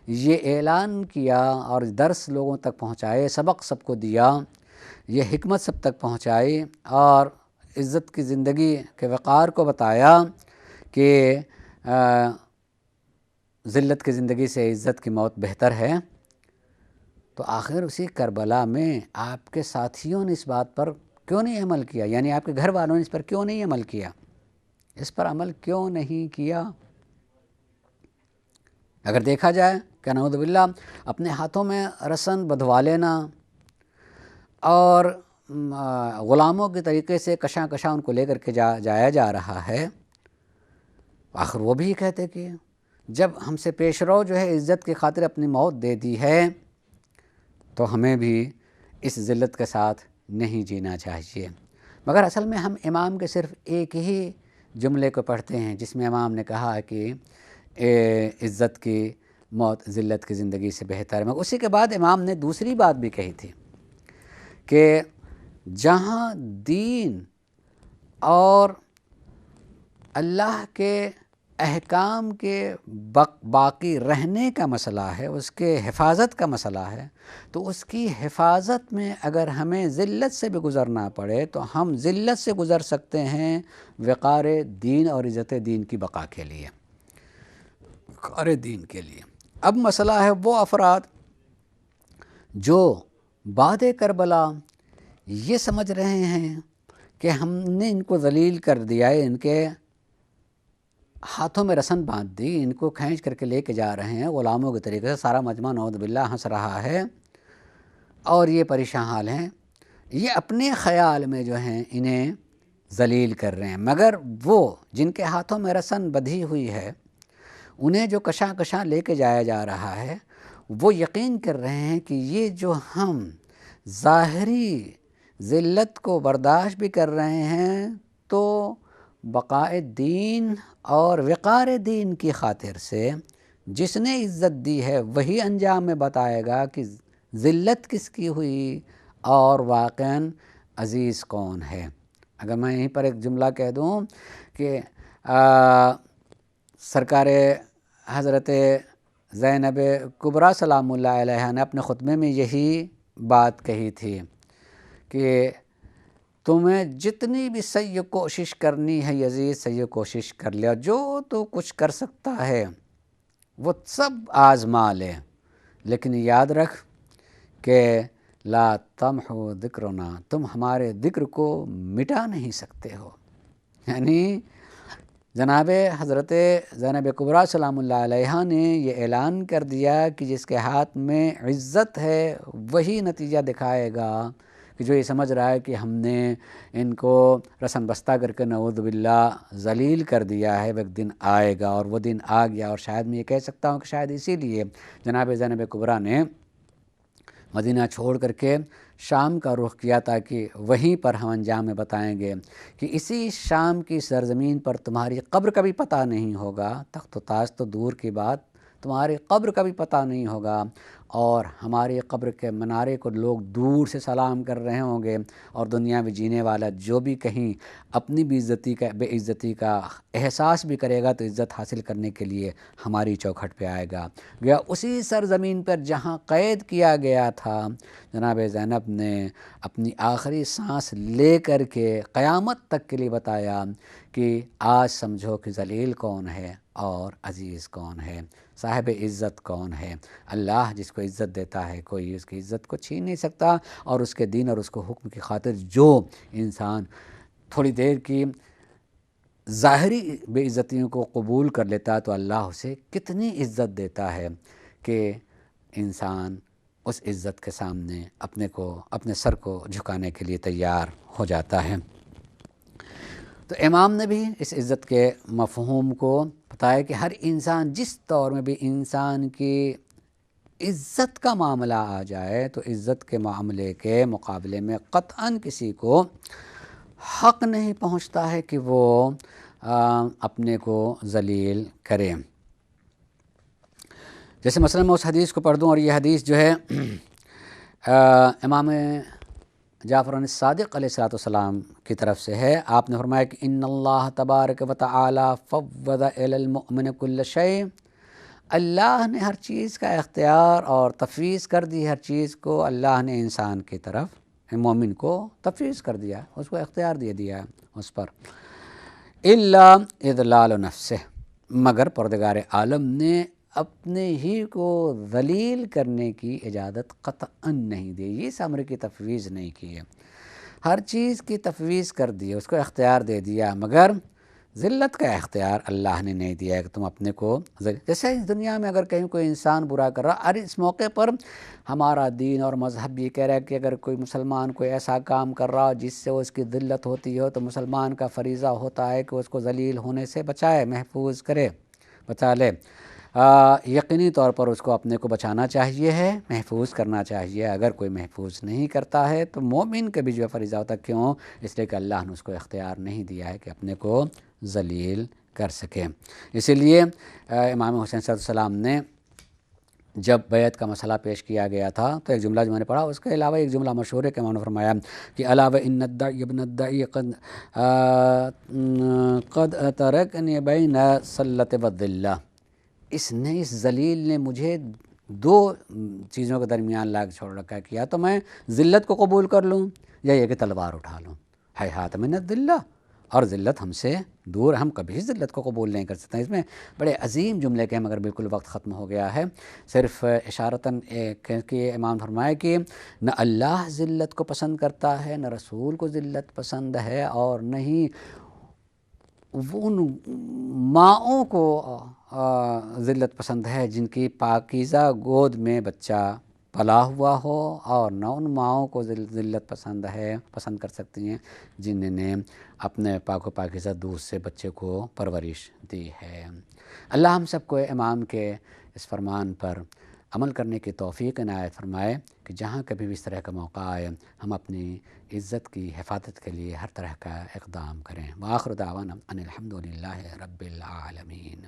یہ اعلان کیا اور درس لوگوں تک پہنچائے، سبق سب کو دیا، یہ حکمت سب تک پہنچائی اور عزت کی زندگی کے وقار کو بتایا کہ ذلت کی زندگی سے عزت کی موت بہتر ہے، تو آخر اسی کربلا میں آپ کے ساتھیوں نے اس بات پر کیوں نہیں عمل کیا؟ یعنی آپ کے گھر والوں نے اس پر کیوں نہیں عمل کیا؟ اس پر عمل کیوں نہیں کیا؟ اگر دیکھا جائے کہ نعوذ باللہ اپنے ہاتھوں میں رسن بدھوا لینا اور غلاموں کے طریقے سے کشاں کشاں ان کو لے کر کے جایا جا رہا ہے، آخر وہ بھی کہتے کہ جب ہم سے پیش رو جو ہے عزت کی خاطر اپنی موت دے دی ہے تو ہمیں بھی اس ذلت کے ساتھ نہیں جینا چاہیے۔ مگر اصل میں ہم امام کے صرف ایک ہی جملے کو پڑھتے ہیں جس میں امام نے کہا کہ عزت کی موت ذلت کی زندگی سے بہتر ہے، مگر اسی کے بعد امام نے دوسری بات بھی کہی تھی کہ جہاں دین اور اللہ کے احکام کے باقی رہنے کا مسئلہ ہے، اس کے حفاظت کا مسئلہ ہے، تو اس کی حفاظت میں اگر ہمیں ذلت سے بھی گزرنا پڑے تو ہم ذلت سے گزر سکتے ہیں وقار دین اور عزت دین کی بقا کے لیے، وقار دین کے لیے۔ اب مسئلہ ہے وہ افراد جو بعد کربلا یہ سمجھ رہے ہیں کہ ہم نے ان کو ذلیل کر دیا ہے، ان کے ہاتھوں میں رسن باندھ دی، ان کو کھینچ کر کے لے کے جا رہے ہیں غلاموں کے طریقے سے، سارا مجمع نعوذ باللہ ہنس رہا ہے اور یہ پریشان حال ہیں، یہ اپنے خیال میں جو ہیں انہیں ذلیل کر رہے ہیں، مگر وہ جن کے ہاتھوں میں رسن بدھی ہوئی ہے انہیں جو کشاں کشاں لے کے جایا جا رہا ہے، وہ یقین کر رہے ہیں کہ یہ جو ہم ظاہری ذلت کو برداشت بھی کر رہے ہیں تو بقائے دین اور وقار دین کی خاطر سے جس نے عزت دی ہے وہی انجام میں بتائے گا کہ ذلت کس کی ہوئی اور واقعاً عزیز کون ہے۔ اگر میں یہیں پر ایک جملہ کہہ دوں کہ سرکار حضرت زینب کبریٰ سلام اللہ علیہ نے اپنے خطبے میں یہی بات کہی تھی کہ تمہیں جتنی بھی صحیح کوشش کرنی ہے یزید صحیح کوشش کر لے، اور جو تو کچھ کر سکتا ہے وہ سب آزما لے، لیکن یاد رکھ کہ لا تمحو ذکرنا، تم ہمارے ذکر کو مٹا نہیں سکتے ہو۔ یعنی جناب حضرت زینب کبریٰ سلام اللہ علیہ نے یہ اعلان کر دیا کہ جس کے ہاتھ میں عزت ہے وہی نتیجہ دکھائے گا، کہ جو یہ سمجھ رہا ہے کہ ہم نے ان کو رسن بستہ کر کے نعوذ باللہ ذلیل کر دیا ہے، وہ ایک دن آئے گا اور وہ دن آ گیا، اور شاید میں یہ کہہ سکتا ہوں کہ شاید اسی لیے جناب زینب کبریٰ نے مدینہ چھوڑ کر کے شام کا رخ کیا، تاکہ وہیں پر ہم انجام میں بتائیں گے کہ اسی شام کی سرزمین پر تمہاری قبر کا بھی پتہ نہیں ہوگا، تخت و تاج تو دور کی بات، تمہاری قبر کا بھی پتہ نہیں ہوگا، اور ہماری قبر کے منارے کو لوگ دور سے سلام کر رہے ہوں گے، اور دنیا میں جینے والا جو بھی کہیں اپنی بے عزتی کا احساس بھی کرے گا تو عزت حاصل کرنے کے لیے ہماری چوکھٹ پہ آئے گا۔ گویا اسی سرزمین پر جہاں قید کیا گیا تھا، جناب زینب نے اپنی آخری سانس لے کر کے قیامت تک کے لیے بتایا کہ آج سمجھو کہ ذلیل کون ہے اور عزیز کون ہے، صاحب عزت کون ہے۔ اللہ جس کو عزت دیتا ہے کوئی اس کی عزت کو چھین نہیں سکتا، اور اس کے دین اور اس کو حکم کی خاطر جو انسان تھوڑی دیر کی ظاہری بے عزتیوں کو قبول کر لیتا تو اللہ اسے کتنی عزت دیتا ہے کہ انسان اس عزت کے سامنے اپنے سر کو جھکانے کے لیے تیار ہو جاتا ہے۔ تو امام نے بھی اس عزت کے مفہوم کو بتایا کہ ہر انسان جس دور میں بھی انسان کی عزت کا معاملہ آ جائے تو عزت کے معاملے کے مقابلے میں قطعاً کسی کو حق نہیں پہنچتا ہے کہ وہ اپنے کو ذلیل کرے۔ جیسے مثلا میں اس حدیث کو پڑھ دوں، اور یہ حدیث جو ہے امام جعفر الصادق علیہ السلام کی طرف سے ہے۔ آپ نے فرمایا کہ ان اللہ تبارک و تعالی فوض الی المؤمن کل شیء، اللہ نے ہر چیز کا اختیار اور تفویض کر دی، ہر چیز کو اللہ نے انسان کی طرف مومن کو تفویض کر دیا، اس کو اختیار دے دیا ہے اس پر، الا اذلال نفسہ، مگر پروردگار عالم نے اپنے ہی کو ذلیل کرنے کی اجازت قطعاً نہیں دی، یہ امر کی تفویض نہیں کی ہے، ہر چیز کی تفویض کر دی، اس کو اختیار دے دیا، مگر ذلت کا اختیار اللہ نے نہیں دیا ہے کہ تم اپنے کو جیسے اس دنیا میں اگر کہیں کوئی انسان برا کر رہا، اور اس موقع پر ہمارا دین اور مذہب یہ کہہ رہا ہے کہ اگر کوئی مسلمان کوئی ایسا کام کر رہا ہو جس سے اس کی ذلت ہوتی ہو تو مسلمان کا فریضہ ہوتا ہے کہ اس کو ذلیل ہونے سے بچائے، محفوظ کرے، بچا لے، یقینی طور پر اس کو اپنے کو بچانا چاہیے ہے، محفوظ کرنا چاہیے۔ اگر کوئی محفوظ نہیں کرتا ہے تو مومن کا بھی جو فریضہ ہوتا ہے، کیوں؟ اس لیے کہ اللہ نے اس کو اختیار نہیں دیا ہے کہ اپنے کو ذلیل کر سکے۔ اسی لیے امام حسین صلی اللہ علیہ وسلم نے جب بیعت کا مسئلہ پیش کیا گیا تھا تو ایک جملہ جو میں نے پڑھا، اس کے علاوہ ایک جملہ مشہور ہے کہ انہوں نے فرمایا کہ علاوہ ان الدعی ابن الدعی قد ترکنی بین سلۃ والذلہ، اس ذلیل نے مجھے دو چیزوں کے درمیان لا کے چھوڑ رکھا ہے، کیا تو میں ذلت کو قبول کر لوں یا یہ کہ تلوار اٹھا لوں، ہیہات من الذلہ، اور ذلت ہم سے دور، ہم کبھی ذلت کو قبول نہیں کر سکتے۔ اس میں بڑے عظیم جملے کے، مگر بالکل وقت ختم ہو گیا ہے، صرف اشارتاً کہ امام فرمائے کہ نہ اللہ ذلت کو پسند کرتا ہے، نہ رسول کو ذلت پسند ہے، اور نہ ہی ان ماؤں کو ذلت پسند ہے جن کی پاکیزہ گود میں بچہ پلا ہوا ہو، اور نہ ان ماؤں کو ذلت پسند کر سکتی ہیں جنہوں نے اپنے پاک و پاکیزہ دودھ سے بچے کو پرورش دی ہے۔ اللہ ہم سب کو امام کے اس فرمان پر عمل کرنے کی توفیق عنایت فرمائے کہ جہاں کبھی بھی اس طرح کا موقع آئے ہم اپنی عزت کی حفاظت کے لیے ہر طرح کا اقدام کریں۔ وآخر دعوانا ان الحمد للہ رب العالمین۔